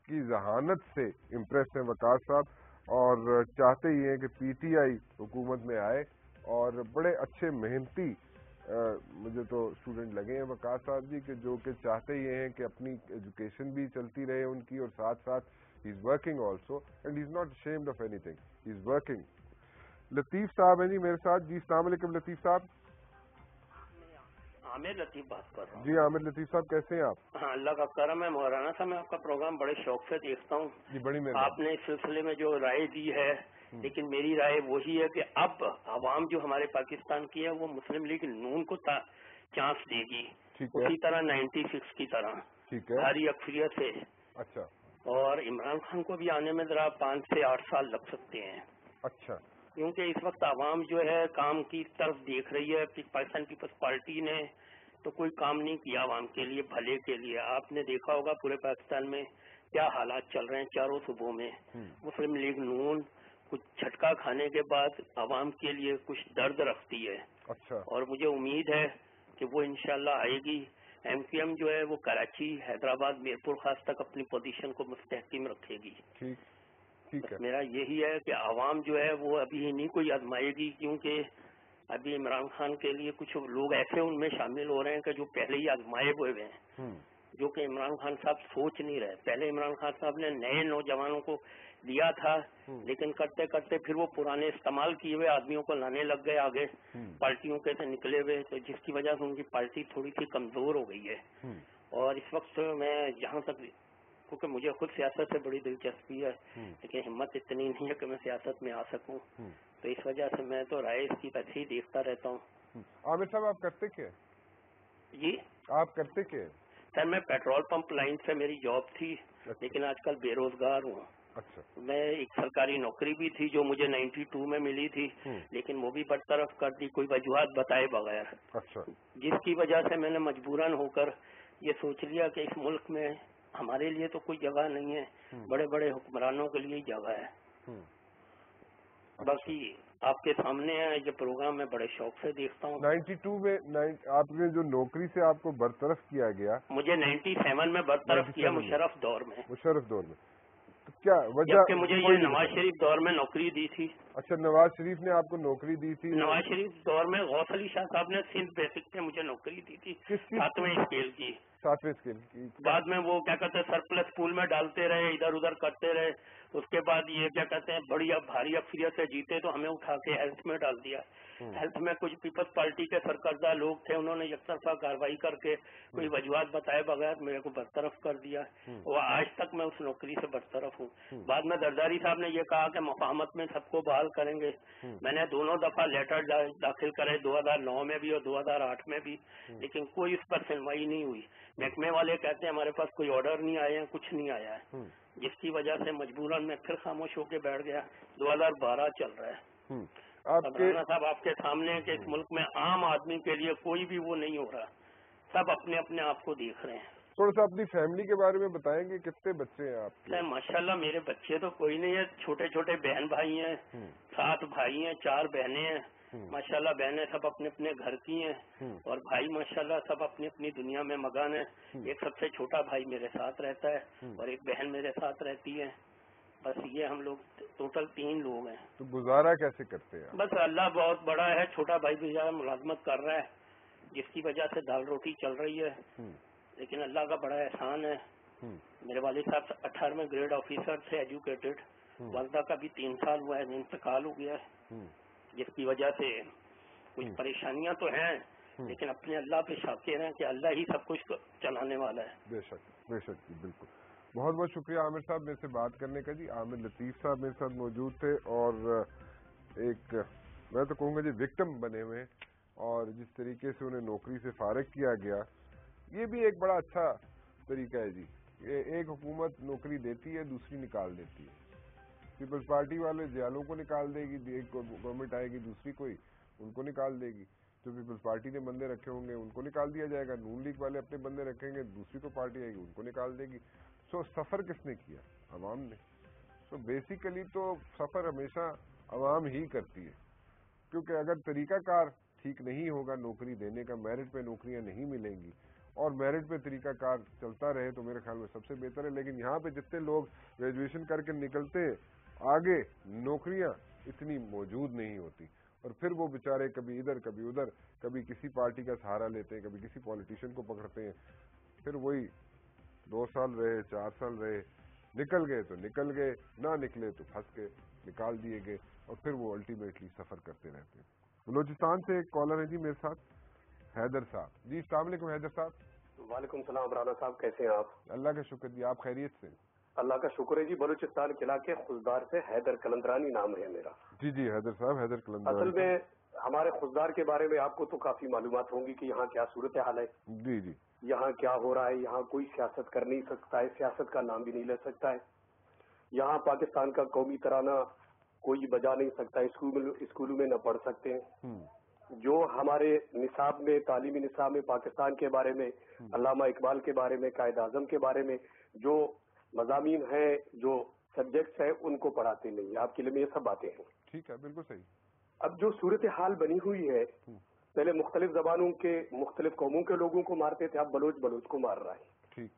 Speaker 1: کی ذہانت سے امپریس ہیں وکاس صاحب، اور چاہتے ہی ہیں کہ پی ٹی آئی حکومت میں آئے. اور بڑے اچھے محنتی مجھے تو اسٹوڈنٹ لگے ہیں وکاس صاحب جی، کہ جو کہ چاہتے یہ ہیں کہ اپنی ایجوکیشن بھی چلتی رہے ان کی، اور ساتھ ساتھ ہی is working also and he is not ashamed of anything, he is working. Latif صاحب ہیں جی میرے ساتھ. جی السلام علیکم لطیف صاحب.
Speaker 5: عامر لطیف بات کر رہا ہوں.
Speaker 1: جی عامر لطیف صاحب کیسے ہیں آپ؟
Speaker 5: ہاں اللہ کا کرم ہے. مولانا صاحب میں آپ کا پروگرام بڑے شوق سے دیکھتا ہوں.
Speaker 1: جی بڑی مہربانی.
Speaker 5: آپ نے اس سلسلے میں جو رائے دی ہے، لیکن میری رائے وہی ہے کہ اب عوام جو ہمارے پاکستان کی ہے وہ مسلم لیگ نون کو چانس دے گی، اسی طرح 96 کی طرح بھاری اکثریت سے.
Speaker 1: اچھا.
Speaker 5: اور عمران خان کو بھی آنے میں ذرا 5 سے 8 سال لگ سکتے ہیں.
Speaker 1: اچھا.
Speaker 5: کیونکہ اس وقت عوام جو ہے کام کی طرف دیکھ رہی ہے. پاکستان پیپلز پارٹی نے تو کوئی کام نہیں کیا عوام کے لیے، بھلے کے لیے. آپ نے دیکھا ہوگا پورے پاکستان میں کیا حالات چل رہے ہیں چاروں صوبوں میں. مسلم لیگ نون کچھ جھٹکا کھانے کے بعد عوام کے لیے کچھ درد رکھتی ہے.
Speaker 1: اچھا. اور
Speaker 5: مجھے امید ہے کہ وہ انشاءاللہ آئے گی. ایم کیو ایم جو ہے وہ کراچی، حیدرآباد، میرپور خاص تک اپنی پوزیشن کو مستحکم رکھے گی.
Speaker 1: ٹھیک ہے.
Speaker 5: میرا یہی ہے کہ عوام جو ہے وہ ابھی نہیں کوئی آزمائے گی، کیونکہ ابھی عمران خان کے لیے کچھ لوگ ایسے ان میں شامل ہو رہے ہیں کہ جو پہلے ہی آزمائے ہوئے ہیں، جو کہ عمران خان صاحب سوچ نہیں رہے. پہلے عمران خان صاحب نے نئے نوجوانوں کو لیا تھا، لیکن کرتے کرتے پھر وہ پرانے استعمال کیے ہوئے آدمیوں کو لانے لگ گئے آگے پارٹیوں کے سے نکلے ہوئے، تو جس کی وجہ سے ان کی پارٹی تھوڑی سی کمزور ہو گئی ہے. اور اس وقت میں جہاں تک، کیونکہ مجھے خود سیاست سے بڑی دلچسپی ہے لیکن ہمت اتنی نہیں ہے کہ میں سیاست میں آ سکوں، تو اس وجہ سے میں تو رائے اس کی ایسے ہی دیکھتا رہتا ہوں.
Speaker 1: عامر صاحب آپ کرتے کیا؟
Speaker 5: جی
Speaker 1: آپ کرتے کیا؟
Speaker 5: سر میں پیٹرول پمپ لائن سے میری جاب تھی، لیکن آج کل بے روزگار ہوں.
Speaker 1: اچھا.
Speaker 5: میں ایک سرکاری نوکری بھی تھی جو مجھے 92 میں ملی تھی، لیکن وہ بھی برطرف کر دی کوئی وجوہات بتائے بغیر.
Speaker 1: اچھا.
Speaker 5: جس کی وجہ سے میں نے مجبوراً ہو کر یہ سوچ لیا کہ اس ملک میں ہمارے لیے تو کوئی جگہ نہیں ہے، بڑے بڑے حکمرانوں کے لیے ہی جگہ ہے. باقی آپ کے سامنے ہے یہ پروگرام میں بڑے شوق سے دیکھتا ہوں.
Speaker 1: 92 میں آپ نے جو نوکری سے آپ کو برطرف کیا گیا؟
Speaker 5: مجھے 97 میں برطرف کیا مشرف دور میں.
Speaker 1: مشرف دور میں کیا وجہ؟
Speaker 5: جبکہ مجھے یہ نواز شریف دور میں نوکری دی تھی.
Speaker 1: اچھا نواز شریف نے آپ کو نوکری دی تھی؟
Speaker 5: نواز شریف دور میں غوث علی شاہ صاحب نے سندھ بیسک پہ مجھے نوکری دی تھی 7ویں اسکیل کی.
Speaker 1: 7ویں اسکیل کی.
Speaker 5: بعد میں وہ کیا کہتے ہیں سرپلس پول میں ڈالتے رہے، ادھر ادھر کرتے رہے. اس کے بعد یہ کیا کہتے ہیں بڑی بھاری اکثریت سے جیتے تو ہمیں اٹھا کے ہیلتھ میں ڈال دیا. ہیلتھ میں کچھ پیپلز پارٹی کے سرکردہ لوگ تھے، انہوں نے یک طرفہ کارروائی کر کے کوئی وجوہات بتائے بغیر میرے کو برطرف کر دیا. وہ آج تک میں اس نوکری سے برطرف ہوں. بعد میں زرداری صاحب نے یہ کہا کہ مفاہمت میں سب کو بحال کریں گے. میں نے دونوں دفعہ لیٹر داخل کرے، 2009 میں بھی اور 2008 میں بھی، لیکن کوئی اس پر سنوائی نہیں ہوئی. محکمے والے کہتے ہیں ہمارے پاس کوئی آرڈر نہیں آئے ہیں، کچھ نہیں آیا ہے، جس کی وجہ سے مجبوراً میں پھر خاموش ہو کے بیٹھ گیا. 2012 چل رہا ہے. مولانا صاحب آپ کے سامنے ہے کہ اس ملک میں عام آدمی کے لیے کوئی بھی وہ نہیں ہو رہا، سب اپنے اپنے آپ کو دیکھ رہے ہیں.
Speaker 1: تھوڑا سا اپنی فیملی کے بارے میں بتائیں گے، کتنے بچے ہیں آپ کے؟
Speaker 5: ماشاءاللہ میرے بچے تو کوئی نہیں ہے، چھوٹے چھوٹے بہن بھائی ہیں، 7 بھائی ہیں، 4 بہنیں ہیں. ماشاءاللہ بہنیں سب اپنے اپنے گھر کی ہیں اور بھائی ماشاءاللہ سب اپنی اپنی دنیا میں مگن ہیں. ایک سب سے چھوٹا بھائی میرے ساتھ رہتا ہے اور ایک بہن میرے ساتھ رہتی ہے. بس یہ ہم لوگ ٹوٹل 3 لوگ ہیں.
Speaker 1: تو گزارا کیسے کرتے ہیں؟
Speaker 5: بس اللہ بہت بڑا ہے. چھوٹا بھائی بھی زیادہ ملازمت کر رہا ہے جس کی وجہ سے دال روٹی چل رہی ہے، لیکن اللہ کا بڑا احسان ہے. میرے والد صاحب 18ویں گریڈ آفیسر تھے، ایجوکیٹڈ. والدہ کا بھی 3 سال ہوا ہے، انتقال ہو گیا ہے، جس کی وجہ سے کچھ پریشانیاں تو ہیں، لیکن اپنے اللہ پہ شاکر ہیں کہ اللہ ہی سب کچھ چلانے والا ہے.
Speaker 1: بے شک بے شک بالکل. بہت بہت شکریہ عامر صاحب میرے سے بات کرنے کا. جی عامر لطیف صاحب میرے ساتھ موجود تھے اور ایک میں تو کہوں گا جی وکٹم بنے ہوئے, اور جس طریقے سے انہیں نوکری سے فارغ کیا گیا یہ بھی ایک بڑا اچھا طریقہ ہے. جی ایک حکومت نوکری دیتی ہے دوسری نکال دیتی ہے. پیپلز پارٹی والے جیالوں کو نکال دے گی, ایک گورنمنٹ آئے گی دوسری کوئی ان کو نکال دے گی. جو پیپلز پارٹی نے بندے رکھے ہوں گے ان کو نکال دیا جائے گا, نون لیگ والے اپنے بندے رکھیں گے دوسری کو پارٹی آئے گی ان کو نکال دے گی. سو سفر کس نے کیا؟ عوام نے. سو بیسیکلی تو سفر ہمیشہ عوام ہی کرتی ہے, کیونکہ اگر طریقہ کار ٹھیک نہیں ہوگا نوکری دینے کا, میرٹ پہ نوکریاں نہیں ملیں گی اور میرٹ پہ طریقہ کار چلتا رہے تو میرے خیال میں سب سے بہتر ہے. لیکن یہاں پہ جتنے لوگ گریجویشن کر کے نکلتے آگے نوکریاں اتنی موجود نہیں ہوتی, اور پھر وہ بیچارے کبھی ادھر کبھی ادھر, کبھی کسی پارٹی کا سہارا لیتے ہیں, کبھی کسی پولیٹیشین کو پکڑتے ہیں, پھر وہی 2 سال رہے 4 سال رہے, نکل گئے تو نکل گئے, نہ نکلے تو پھنس کے نکال دیے گئے, اور پھر وہ الٹیمیٹلی سفر کرتے رہتے ہیں. بلوچستان سے ایک کالر ہے جی میرے ساتھ, حیدر صاحب. جی السلام علیکم حیدر صاحب.
Speaker 6: وعلیکم السلام رانا صاحب, کیسے ہیں آپ؟
Speaker 1: اللہ کا شکر جی, آپ خیریت سے؟
Speaker 6: اللہ کا شکر ہے جی. بلوچستان قلعہ کے خزدار سے حیدر قلندرانی نام ہے میرا.
Speaker 1: جی جی حیدر صاحب, حیدر قلندرانی.
Speaker 6: اصل میں ہمارے خزدار کے بارے میں آپ کو تو کافی معلومات ہوں گی کہ یہاں کیا صورتحال ہے.
Speaker 1: جی جی.
Speaker 6: یہاں کیا ہو رہا ہے, یہاں کوئی سیاست کر نہیں سکتا ہے, سیاست کا نام بھی نہیں لے سکتا ہے. یہاں پاکستان کا قومی ترانہ کوئی بجا نہیں سکتا, اسکولوں میں نہ پڑھ سکتے ہیں. جو ہمارے نصاب میں, تعلیمی نصاب میں پاکستان کے بارے میں, علامہ اقبال کے بارے میں, قائد اعظم کے بارے میں جو مضامین ہیں, جو سبجیکٹس ہیں, ان کو پڑھاتے نہیں. آپ کے لیے یہ سب باتیں ہیں.
Speaker 1: ٹھیک ہے, بالکل صحیح.
Speaker 6: اب جو صورتحال بنی ہوئی ہے, پہلے مختلف زبانوں کے مختلف قوموں کے لوگوں کو مارتے تھے, اب بلوچ کو مار رہا ہے.
Speaker 1: ٹھیک.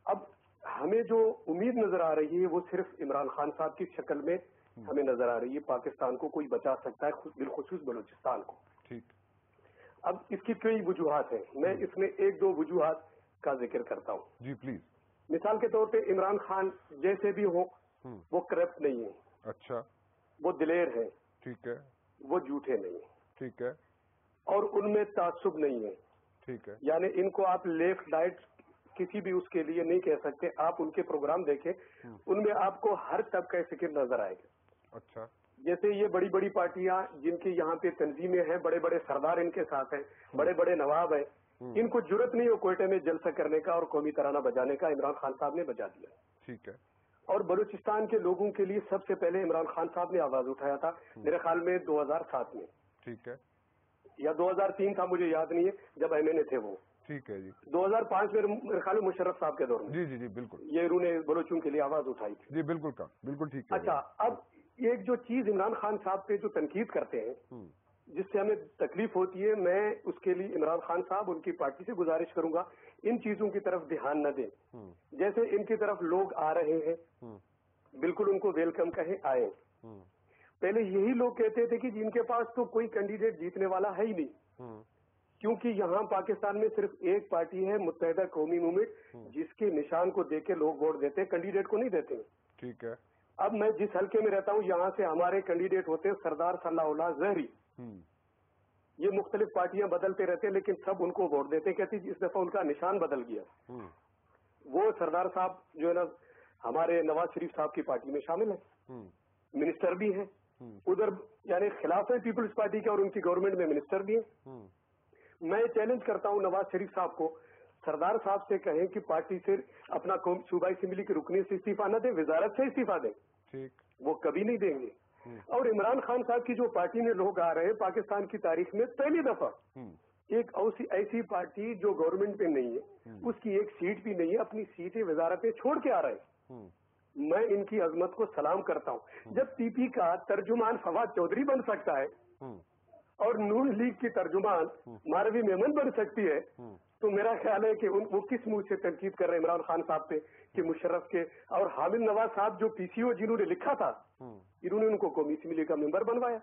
Speaker 6: اب ہمیں جو امید نظر آ رہی ہے وہ صرف عمران خان صاحب کی شکل میں ہمیں نظر آ رہی ہے. پاکستان کو کوئی بچا سکتا ہے, بالخصوص بلوچستان کو.
Speaker 1: ٹھیک.
Speaker 6: اب اس کی کئی وجوہات ہیں, میں اس میں 1-2 وجوہات کا ذکر کرتا ہوں.
Speaker 1: جی پلیز.
Speaker 6: مثال کے طور پہ عمران خان جیسے بھی ہو وہ کرپٹ نہیں ہے.
Speaker 1: اچھا.
Speaker 6: وہ دلیر ہے.
Speaker 1: ٹھیک ہے.
Speaker 6: وہ جھوٹے نہیں ہیں.
Speaker 1: ٹھیک ہے.
Speaker 6: اور ان میں تعصب نہیں ہے.
Speaker 1: ٹھیک ہے.
Speaker 6: یعنی ان کو آپ لیفٹ رائٹ کسی بھی اس کے لیے نہیں کہہ سکتے. آپ ان کے پروگرام دیکھیں, ان میں آپ کو ہر طبقہ فکر نظر آئے گا.
Speaker 1: اچھا.
Speaker 6: جیسے یہ بڑی بڑی پارٹیاں جن کی یہاں پہ تنظیمیں ہیں, بڑے بڑے سردار ان کے ساتھ ہیں, بڑے بڑے نواب ہیں, ان کو جرت نہیں ہو کوئٹے میں جلسہ کرنے کا اور قومی ترانہ بجانے کا. عمران خان صاحب نے بجا دیا.
Speaker 1: ٹھیک ہے.
Speaker 6: اور بلوچستان کے لوگوں کے لیے سب سے پہلے عمران خان صاحب نے آواز اٹھایا تھا, میرے خیال میں 2007 میں.
Speaker 1: ٹھیک ہے.
Speaker 6: یا 2003 تھا, مجھے یاد نہیں ہے, جب ایم این اے تھے وہ.
Speaker 1: ٹھیک ہے جی.
Speaker 6: 2005 میں میرے خیال میں مشرف صاحب کے دور میں.
Speaker 1: جی جی جی بالکل.
Speaker 6: یہ انہوں نے بلوچوں کے لیے آواز اٹھائی تھی.
Speaker 1: جی بالکل کا بالکل ٹھیک ہے.
Speaker 6: اچھا, اب ایک جو چیز عمران خان صاحب پہ جو تنقید کرتے ہیں, جس سے ہمیں تکلیف ہوتی ہے, میں اس کے لیے عمران خان صاحب ان کی پارٹی سے گزارش کروں گا ان چیزوں کی طرف دھیان نہ دیں. جیسے ان کی طرف لوگ آ رہے ہیں, بالکل ان کو ویلکم کہیں, آئے. پہلے یہی لوگ کہتے تھے کہ جن کے پاس تو کوئی کینڈیڈیٹ جیتنے والا ہے ہی نہیں, کیونکہ یہاں پاکستان میں صرف ایک پارٹی ہے, متحدہ قومی موومنٹ, جس کے نشان کو دیکھ کے لوگ ووٹ دیتے ہیں, کینڈیڈیٹ کو نہیں دیتے.
Speaker 1: ٹھیک ہے.
Speaker 6: اب میں جس حلقے میں رہتا ہوں یہاں سے ہمارے کینڈیڈیٹ ہوتے ہیں سردار صلاح اللہ زہری. یہ مختلف پارٹیاں بدلتے رہتے ہیں لیکن سب ان کو ووٹ دیتے. کہتی اس دفعہ ان کا نشان بدل گیا. وہ سردار صاحب جو ہے نا ہمارے نواز شریف صاحب کی پارٹی میں شامل ہیں, منسٹر بھی ہیں ادھر, یعنی خلاف ہے پیپلز پارٹی کے, اور ان کی گورنمنٹ میں منسٹر بھی ہیں. میں چیلنج کرتا ہوں نواز شریف صاحب کو, سردار صاحب سے کہیں کہ پارٹی سے اپنا صوبائی اسمبلی کی رکنی سے استعفیٰ نہ دیں, وزارت سے استعفیٰ دیں. وہ کبھی نہیں دیں گے. اور عمران خان صاحب کی جو پارٹی میں لوگ آ رہے ہیں, پاکستان کی تاریخ میں پہلی دفعہ ایک ایسی پارٹی جو گورنمنٹ میں نہیں ہے, اس کی ایک سیٹ بھی نہیں ہے, اپنی سیٹیں وزارتیں چھوڑ کے آ رہے ہیں. میں ان کی عظمت کو سلام کرتا ہوں. جب پی پی کا ترجمان فواد چودھری بن سکتا ہے اور نون لیگ کی ترجمان ماروی میمن بن سکتی ہے, تو میرا خیال ہے کہ وہ کس منہ سے تنقید کر رہے ہیں عمران خان صاحب پہ کہ مشرف کے اور حامد نواز صاحب جو پی سی او جنہوں نے لکھا تھا, انہوں نے ان کو قومی اسمبلی کا ممبر بنوایا.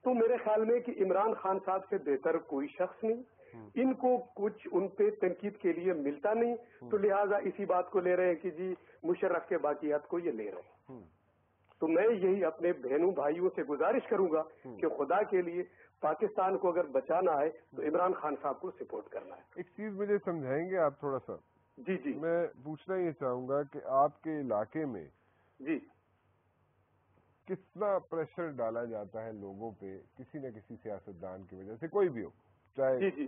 Speaker 6: تو میرے خیال میں کہ عمران خان صاحب سے بہتر کوئی شخص نہیں. ان کو کچھ ان پہ تنقید کے لیے ملتا نہیں, تو لہٰذا اسی بات کو لے رہے ہیں کہ جی مشرف کے باقیات کو یہ لے رہے ہیں. تو میں یہی اپنے بہنوں بھائیوں سے گزارش کروں گا کہ خدا کے لیے پاکستان کو اگر بچانا ہے تو عمران خان صاحب کو سپورٹ کرنا ہے.
Speaker 1: ایک چیز مجھے سمجھائیں گے آپ تھوڑا سا,
Speaker 6: جی جی
Speaker 1: میں پوچھنا یہ چاہوں گا کہ آپ کے علاقے میں
Speaker 6: جی
Speaker 1: کتنا پریشر ڈالا جاتا ہے لوگوں پہ کسی نہ کسی سیاستدان کی وجہ سے، کوئی بھی ہو چاہے
Speaker 6: جی جی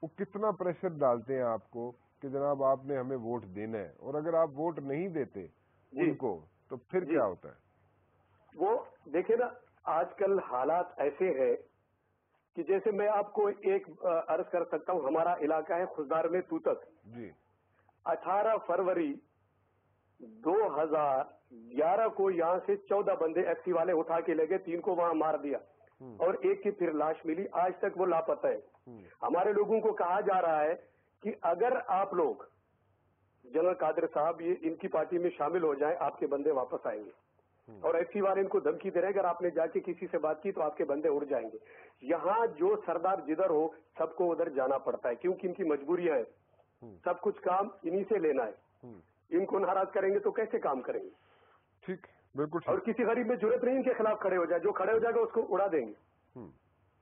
Speaker 1: وہ کتنا پریشر ڈالتے ہیں آپ کو کہ جناب آپ نے ہمیں ووٹ دینا ہے، اور اگر آپ ووٹ نہیں دیتے ان کو تو پھر کیا ہوتا ہے؟
Speaker 6: وہ دیکھیں نا، آج کل حالات ایسے ہیں کہ جیسے میں آپ کو ایک عرض کر سکتا ہوں، ہمارا علاقہ ہے خزدار میں توتک
Speaker 1: جی
Speaker 6: 18 فروری 2011 کو یہاں سے 14 بندے ایف سی والے اٹھا کے لے گئے، 3 کو وہاں مار دیا اور ایک کی پھر لاش ملی، آج تک وہ لاپتہ ہے۔ ہمارے لوگوں کو کہا جا رہا ہے کہ اگر آپ لوگ جنرل قادر صاحب یہ ان کی پارٹی میں شامل ہو جائیں آپ کے بندے واپس آئیں گے، اور ایف سی والے ان کو دھمکی دے رہے ہیں اگر آپ نے جا کے کسی سے بات کی تو آپ کے بندے اڑ جائیں گے۔ یہاں جو سردار جدھر ہو سب کو ادھر جانا پڑتا ہے کیونکہ ان کی مجبوریاں ہیں، سب کچھ کام انہی سے لینا ہے، ان کو ناراض کریں گے تو کیسے کام کریں گے؟
Speaker 1: ٹھیک، بالکل،
Speaker 6: اور کسی غریب میں ضرورت نہیں ان کے خلاف کھڑے ہو جائے، جو کھڑے ہو جائے گا اس کو اڑا دیں گے۔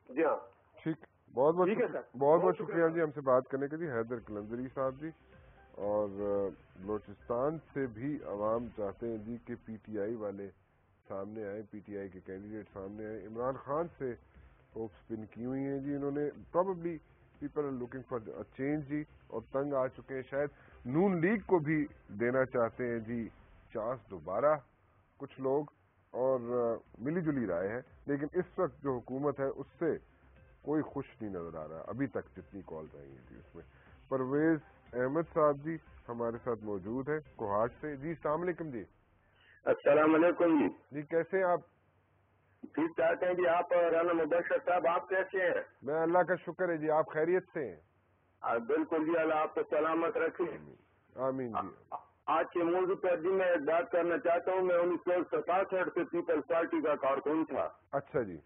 Speaker 6: جی ہاں
Speaker 1: ٹھیک، بہت
Speaker 6: ٹھیک ہے سر،
Speaker 1: بہت شکریہ جی ہم سے بات کرنے کے لیے، حیدر قلندری صاحب جی۔ اور بلوچستان سے بھی عوام چاہتے ہیں جی کہ پی ٹی آئی والے سامنے آئے، پی ٹی آئی کے کینڈیڈیٹ سامنے آئے۔ عمران خان سے ہوپس پن کی ہوئی ہیں جی، انہوں نے probably people are looking for change جی، اور تنگ آ چکے ہیں، شاید نون لیگ کو بھی دینا چاہتے ہیں جی چانس دوبارہ کچھ لوگ، اور ملی جلی رائے ہے، لیکن اس وقت جو حکومت ہے اس سے کوئی خوش نہیں نظر آ رہا ابھی تک جتنی کالز آئی ہیں جی۔ اس میں پرویز احمد صاحب جی ہمارے ساتھ موجود ہیں کوہاٹ سے جی۔ السلام علیکم جی۔
Speaker 7: السلام علیکم جی۔
Speaker 1: جی کیسے ہیں آپ؟
Speaker 7: ٹھیک ٹھاک ہیں جی، آپ رانا مبشر صاحب آپ کیسے ہیں؟
Speaker 1: میں اللہ کا شکر ہے جی، آپ خیریت سے ہیں؟
Speaker 7: بالکل جی، اللہ آپ کو سلامت رکھے۔
Speaker 1: آمین جی۔
Speaker 7: آج کے موضوع پر جی میں ایک بات کرنا چاہتا ہوں، میں 1967 سے پیپلز پارٹی کا کارکن تھا۔
Speaker 1: اچھا جی۔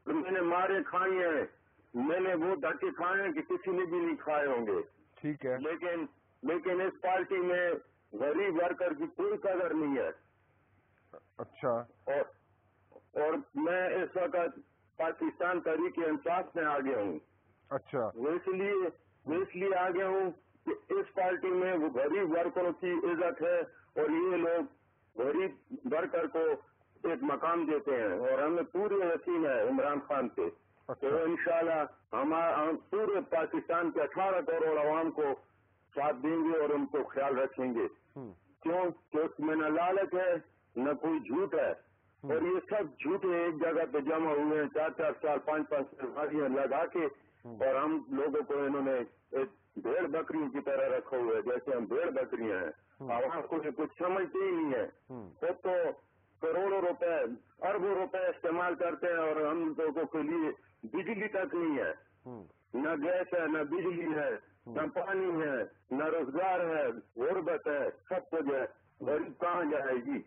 Speaker 7: میں نے مارے کھائی ہیں، میں نے وہ دھکے کھائے ہیں کہ کسی نے بھی نہیں کھائے ہوں گے،
Speaker 1: ٹھیک ہے،
Speaker 7: لیکن اس پارٹی میں غریب ورکر کی کوئی قدر نہیں ہے۔
Speaker 1: اچھا،
Speaker 7: اور میں اس وقت پاکستان تحریک انصاف میں آ گیا ہوں۔
Speaker 1: اچھا،
Speaker 7: وہ اس لیے آ گیا ہوں کہ اس پارٹی میں وہ غریب ورکروں کی عزت ہے، اور یہ لوگ غریب ورکر کو ایک مقام دیتے ہیں، اور ہمیں پوری یقین ہے عمران خان پہ، تو انشاءاللہ ہم پورے پاکستان کے 18 کروڑ عوام کو ساتھ دیں گے اور ان کو خیال رکھیں گے، کیوں کہ اس میں نہ لالچ ہے نہ کوئی جھوٹ ہے، اور یہ سب جھوٹے ایک جگہ پہ جمع ہوئے ہیں 4 سال 5 سال گاڑیاں لگا کے، اور ہم لوگوں کو انہوں نے ایک بھیڑ بکریوں کی طرح رکھا ہوا ہے، جیسے ہم بھیڑ بکریاں ہیں، عوام کو کچھ سمجھتے ہی نہیں ہے، خود تو کروڑوں روپے اربوں روپے استعمال کرتے ہیں، اور ہم لوگوں کے لیے بجلی تک نہیں ہے، نہ گیس ہے نہ بجلی ہے نہ پانی ہے نہ روزگار ہے، غربت ہے، سب کچھ ہے، غریب کہاں جائے گی؟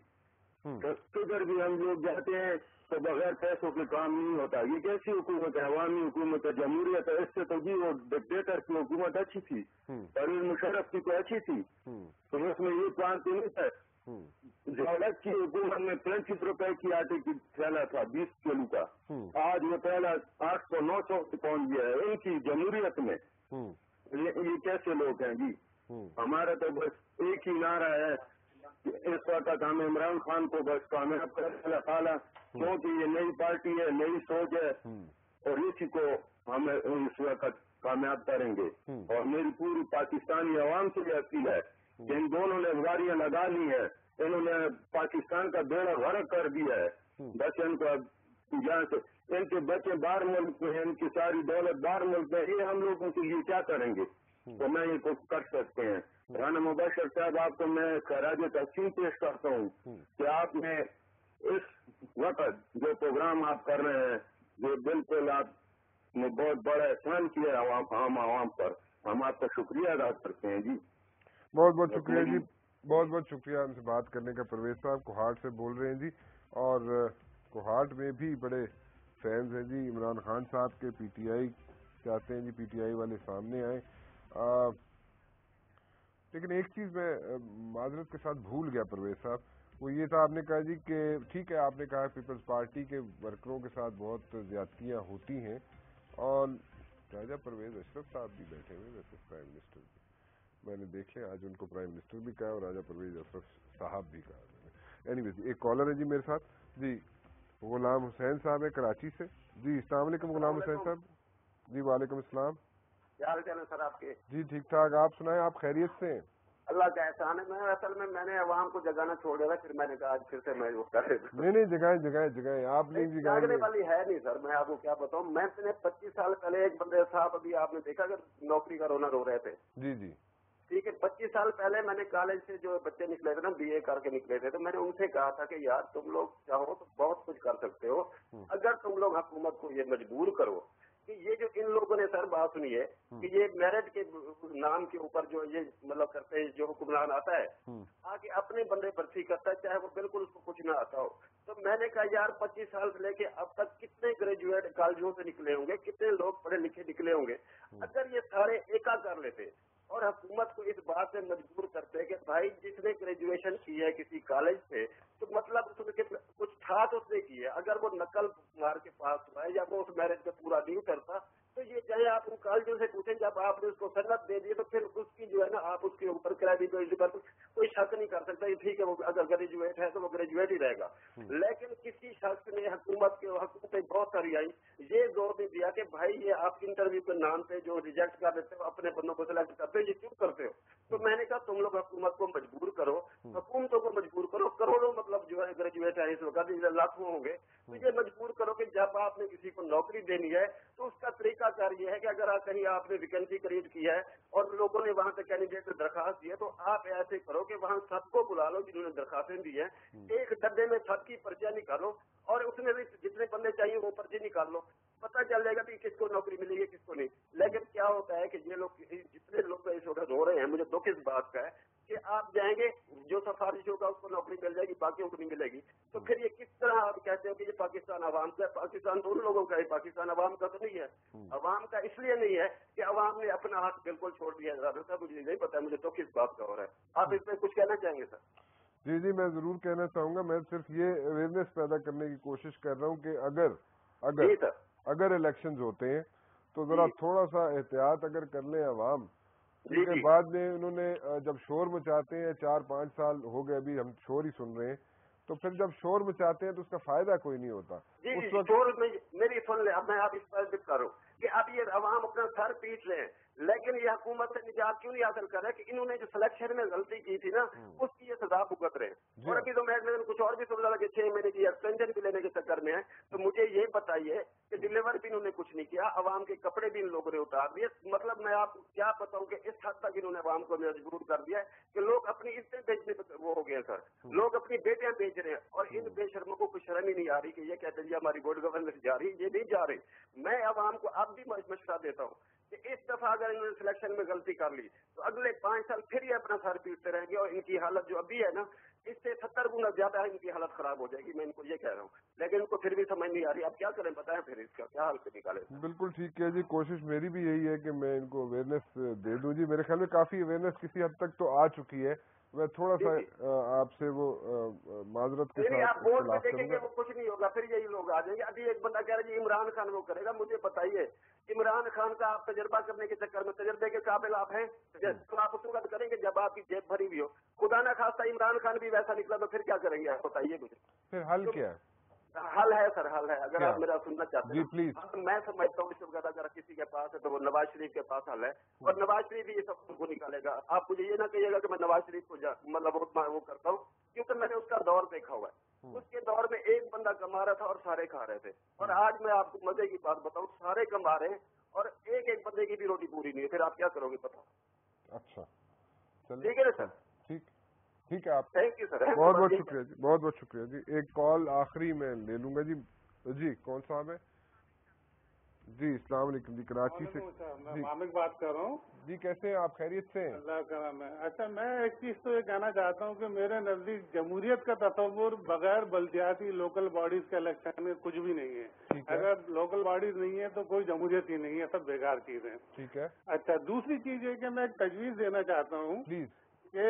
Speaker 7: کدھر بھی ہم لوگ جاتے ہیں تو بغیر پیسوں کے کام نہیں ہوتا۔ یہ کیسی حکومت ہے؟ عوامی حکومت ہے، جمہوریت ہے، اس سے تو جی وہ ڈکٹیٹر کی حکومت اچھی تھی، پرویز مشرف کی تو اچھی تھی، تو اس میں یہ کانتی نہیں تھا۔ جوڑک کی حکومت میں 35 روپے کی آٹے کی تھیلا تھا 20 کلو کا، آج وہ پہلا 800 900 پہنچ گیا ہے ان کی جمہوریت میں۔ یہ کیسے لوگ ہیں جی؟ ہمارا تو بس ایک ہی نعرہ ہے، اس وقت ہم عمران خان کو بس کامیاب کریں اللہ تعالیٰ، کیونکہ یہ نئی پارٹی ہے، نئی سوچ ہے، اور اسی کو ہم اس وقت کامیاب کریں گے۔ اور میری پوری پاکستانی عوام سے یہ اپیل ہے کہ ان دونوں نے گاڑیاں لگا لی ہیں، انہوں نے پاکستان کا بیڑا غرق کر دیا ہے، بس ان کو جہاں سے ان کے بچے باہر ملک میں ہیں، ان کی ساری دولت باہر ملک میں، یہ ہم لوگوں کے لیے کیا کریں گے؟ تو میں یہ کچھ کر سکتے ہیں۔ رانا مبشر صاحب آپ کو میں خراج تحسین پیش کرتا ہوں کہ آپ نے اس وقت جو پروگرام آپ کر رہے ہیں، جو بالکل آپ نے بہت بڑا احسان کیا ہے عوام پر، ہم آپ کا شکریہ ادا کرتے ہیں جی۔
Speaker 1: بہت بہت شکریہ جی، بہت بہت شکریہ ہم سے بات کرنے کا۔ پرویز صاحب کوہاٹ سے بول رہے ہیں جی، اور کوہاٹ میں بھی بڑے فینز ہیں جی عمران خان صاحب کے، پی ٹی آئی چاہتے ہیں جی پی ٹی آئی والے سامنے آئے۔ لیکن ایک چیز میں معذرت کے ساتھ بھول گیا پرویز صاحب، وہ یہ تھا آپ نے کہا جی کہ ٹھیک ہے، آپ نے کہا پیپلز پارٹی کے ورکروں کے ساتھ بہت زیادتیاں ہوتی ہیں، اور راجہ پرویز اشرف صاحب بھی بیٹھے ہوئے ویسے پرائم منسٹر بھی، میں نے دیکھ لیا, آج ان کو پرائم منسٹر بھی کہا اور راجہ پرویز اشرف صاحب بھی کہا. اینی ویز ایک کالر ہے جی میرے ساتھ. جی غلام حسین صاحب ہے کراچی سے. جی السلام علیکم غلام حسین صاحب. جی وعلیکم السلام.
Speaker 8: کیا حال چال ہے سر آپ کے؟
Speaker 1: جی ٹھیک ٹھاک, آپ سنائیں, آپ خیریت سے ہیں؟
Speaker 8: اللہ کا احسان ہے. میں اصل میں نے عوام کو جگانا چھوڑ دیا, پھر میں نے کہا آج پھر سے میں وہ کر
Speaker 1: نہیں جگائیں آپ نہیں
Speaker 8: جاگنے والی ہے نہیں سر. میں آپ کو کیا بتاؤں, میں نے 25 سال پہلے ایک بندے صاحب ابھی آپ نے دیکھا کہ نوکری کا رونا رو رہے تھے.
Speaker 1: جی جی
Speaker 8: ٹھیک ہے, 25 سال پہلے میں نے کالج سے جو بچے نکلے تھے نا, BA کر کے نکلے تھے, تو میں نے ان سے کہا تھا کہ یار تم لوگ چاہو تو بہت کچھ کر سکتے ہو اگر تم لوگ حکومت کو یہ مجبور کرو کہ یہ جو ان لوگوں نے سر بات سنی ہے کہ یہ میرٹ کے نام کے اوپر جو یہ مطلب کرتے ہیں, جو حکمران آتا ہے آگے اپنے بندے برسی کرتا ہے چاہے وہ بالکل اس کو کچھ نہ آتا ہو. تو میں نے کہا یار 25 سال سے لے کے اب تک کتنے گریجویٹ کالجوں سے نکلے ہوں گے, کتنے لوگ پڑھے لکھے نکلے ہوں گے, اگر یہ سارے ایکا کر لیتے اور حکومت کو اس بات سے مجبور کرتے کہ بھائی جس نے گریجویشن کی ہے کسی کالج سے تو مطلب اس نے کچھ تھا تو اس نے کی ہے, اگر وہ نقل مار کے پاس ہوا ہے یا وہ اس میرج کا پورا نہیں کرتا تو یہ چاہے آپ ان کالجوں سے پوچھیں, جب آپ نے اس کو سند دے دی تو پھر اس کی جو ہے نا آپ اس کے اوپر کریڈیبلٹی پر کوئی شک نہیں کر سکتا. ٹھیک ہے وہ اگر گریجویٹ ہے تو وہ گریجویٹ ہی رہے گا, لیکن کسی شخص نے حکومتیں بہت ساری آئی یہ زور نہیں دیا کہ بھائی یہ آپ انٹرویو کے نام پہ جو ریجیکٹ کر دیتے ہو اپنے بندوں کو سلیکٹ کرتے ہو, یہ کیوں کرتے ہو؟ تو میں نے کہا تم لوگ حکومت کو مجبور کرو, حکومتوں کو مجبور کرو, کروڑوں مطلب جو ہے گریجویٹ ہے اس وقت لاکھوں ہوں گے, تو یہ مجبور کرو کہ جب آپ نے کسی کو نوکری دینی ہے تو اس کا طریقہ کار یہ ہے کہ اگر کہیں آپ نے ویکینسی کریٹ کی ہے اور لوگوں نے وہاں سے کینڈیڈیٹ درخواست دی ہے تو آپ ایسے کرو کہ وہاں سب کو بلا لو جنہوں نے درخواستیں دی ہیں, ایک ڈبے میں سب کی پرچیاں نکالو اور اس میں بھی جتنے بندے چاہیے وہ پرچی نکال لو, پتہ چل جائے گا کہ کس کو نوکری ملے گی کس کو نہیں. لیکن کیا ہوتا ہے کہ یہ لوگ جتنے لوگ اس وقت رو رہے ہیں, مجھے دکھ اس بات کا ہے کہ آپ جائیں گے جو سفارش ہوگا اس کو نوکری مل جائے گی, باقیوں کو نہیں ملے گی. تو پھر یہ کس طرح آپ کہتے ہو کہ یہ پاکستان عوام کا ہے؟ پاکستان دونوں لوگوں کا ہے, پاکستان عوام کا تو نہیں ہے. عوام کا اس لیے نہیں ہے کہ عوام نے اپنا حق بالکل چھوڑ دیا ہے. مجھے نہیں پتا, مجھے تو کس بات کا ہو رہا ہے. آپ اس میں کچھ کہنا چاہیں گے سر؟
Speaker 1: جی میں ضرور کہنا چاہوں گا. میں صرف یہ اویئرنیس پیدا کرنے کی کوشش کر رہا ہوں کہ اگر الیکشنز ہوتے ہیں تو ذرا تھوڑا سا احتیاط اگر کر لیں عوام, کیونکہ بعد میں انہوں نے جب شور مچاتے ہیں, 4-5 سال ہو گئے ابھی ہم شور ہی سن رہے ہیں, تو پھر جب شور مچاتے ہیں تو اس کا فائدہ کوئی نہیں ہوتا.
Speaker 8: اس وقت شور میری سن لیں, اب میں آپ اس پر کروں کہ اب یہ عوام اپنا سر پیٹ رہے ہیں, لیکن یہ حکومت سے نجات کیوں نہیں حاصل کر رہا ہے کہ انہوں نے جو سلیکشن میں غلطی کی تھی نا اس کی یہ سزا بھگت رہے ہیں. اور ابھی تو میں کچھ اور بھی سن رہا کہ 6 مہینے کی ایکسٹینشن بھی لینے کے چکر میں ہے. تو مجھے یہ بتائیے کہ ڈلیور بھی انہوں نے کچھ نہیں کیا, عوام کے کپڑے بھی ان لوگوں نے اتار دیے. مطلب میں آپ کو کیا بتاؤں کہ اس حد تک انہوں نے عوام کو مجبور کر دیا ہے کہ لوگ اپنی عزتیں بیچنے وہ ہو گئے سر, لوگ اپنی بیٹیاں بیچ رہے ہیں. اور ان بے شرموں کو کچھ شرم ہی نہیں آ رہی کہ یہ کہتے ہیں ہماری گڈ گورننس جا رہی, یہ نہیں جا رہی. میں عوام کو اب بھی مشورہ دیتا ہوں کہ اس دفعہ اگر انہوں نے سلیکشن میں غلطی کر لی تو اگلے 5 سال پھر یہ اپنا سر پیٹتے رہیں گے, اور ان کی حالت جو ابھی ہے نا اس سے 70 گنا زیادہ ان کی حالت خراب ہو جائے گی. میں ان کو یہ کہہ رہا ہوں, لیکن ان کو پھر بھی سمجھ نہیں آ رہی. اب کیا کریں بتائیں, پھر اس کا کیا حل سے نکالیں؟
Speaker 1: بالکل ٹھیک ہے جی, کوشش میری بھی یہی ہے کہ میں ان کو اویئرنیس دے دوں. جی میرے خیال میں کافی اویئرنیس کسی حد تک تو آ چکی ہے. میں تھوڑا سا آپ سے وہ معذرت کے ساتھ
Speaker 8: آپ بورڈ میں دیکھیں گے وہ کچھ نہیں ہوگا, پھر یہی لوگ آ جائیں گے. ابھی ایک بندہ کہہ رہا ہے جی عمران خان وہ کرے گا. مجھے بتائیے عمران خان کا آپ تجربہ کرنے کے چکر میں تجربے کے قابل آپ ہیں تو آپ اس وقت کریں گے جب آپ کی جیب بھری ہوئی ہو. خدا نہ خواستہ عمران خان بھی ویسا نکلا تو پھر کیا کریں گے آپ بتائیے مجھے.
Speaker 1: پھر حل کیا ہے؟
Speaker 8: حل ہے سر, حل ہے. اگر آپ میرا سننا چاہتے ہیں
Speaker 1: جی پلیز.
Speaker 8: میں سمجھتا ہوں اس وقت اگر کسی کے پاس ہے تو وہ نواز شریف کے پاس حل ہے, اور نواز شریف یہ سب کو نکالے گا. آپ مجھے یہ نہ کہیے گا کہ میں نواز شریف کو مطلب وہ کرتا ہوں, کیونکہ میں نے اس کا دور دیکھا ہوا ہے. اس کے دور میں ایک بندہ کما رہا تھا اور سارے کھا رہے تھے, اور آج میں آپ کو مزے کی بات بتاؤں, سارے کما رہے ہیں اور ایک بندے کی بھی روٹی پوری نہیں ہے. پھر آپ کیا کرو گے پتا؟
Speaker 1: اچھا
Speaker 8: ٹھیک ہے نا سر,
Speaker 1: ٹھیک ہے. آپ
Speaker 8: تھینک یو سر,
Speaker 1: بہت بہت شکریہ جی, بہت بہت شکریہ جی. ایک کال آخری میں لے لوں گا جی. جی کون صاحب ہے؟ جی السلام علیکم جی, کراچی سے
Speaker 2: میں مامک بات کر رہا ہوں.
Speaker 1: جی کیسے ہیں آپ, خیریت سے ہیں؟
Speaker 2: اللہ کرم ہے. اچھا میں ایک چیز تو یہ کہنا چاہتا ہوں کہ میرے نزدیک جمہوریت کا تصور بغیر بلدیاتی لوکل باڈیز کے الیکشن میں کچھ بھی نہیں ہے. اگر لوکل باڈیز نہیں ہے تو کوئی جمہوریت ہی نہیں ہے, سب بیکار چیزیں.
Speaker 1: ٹھیک ہے.
Speaker 2: اچھا دوسری چیز یہ کہ میں ایک تجویز دینا چاہتا ہوں
Speaker 1: پلیز
Speaker 2: کہ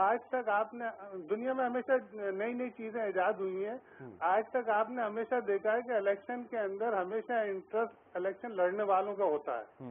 Speaker 2: آج تک آپ نے دنیا میں ہمیشہ نئی نئی چیزیں ایجاد ہوئی ہیں. آج تک آپ نے ہمیشہ دیکھا ہے کہ الیکشن کے اندر ہمیشہ انٹرسٹ الیکشن لڑنے والوں کا ہوتا ہے,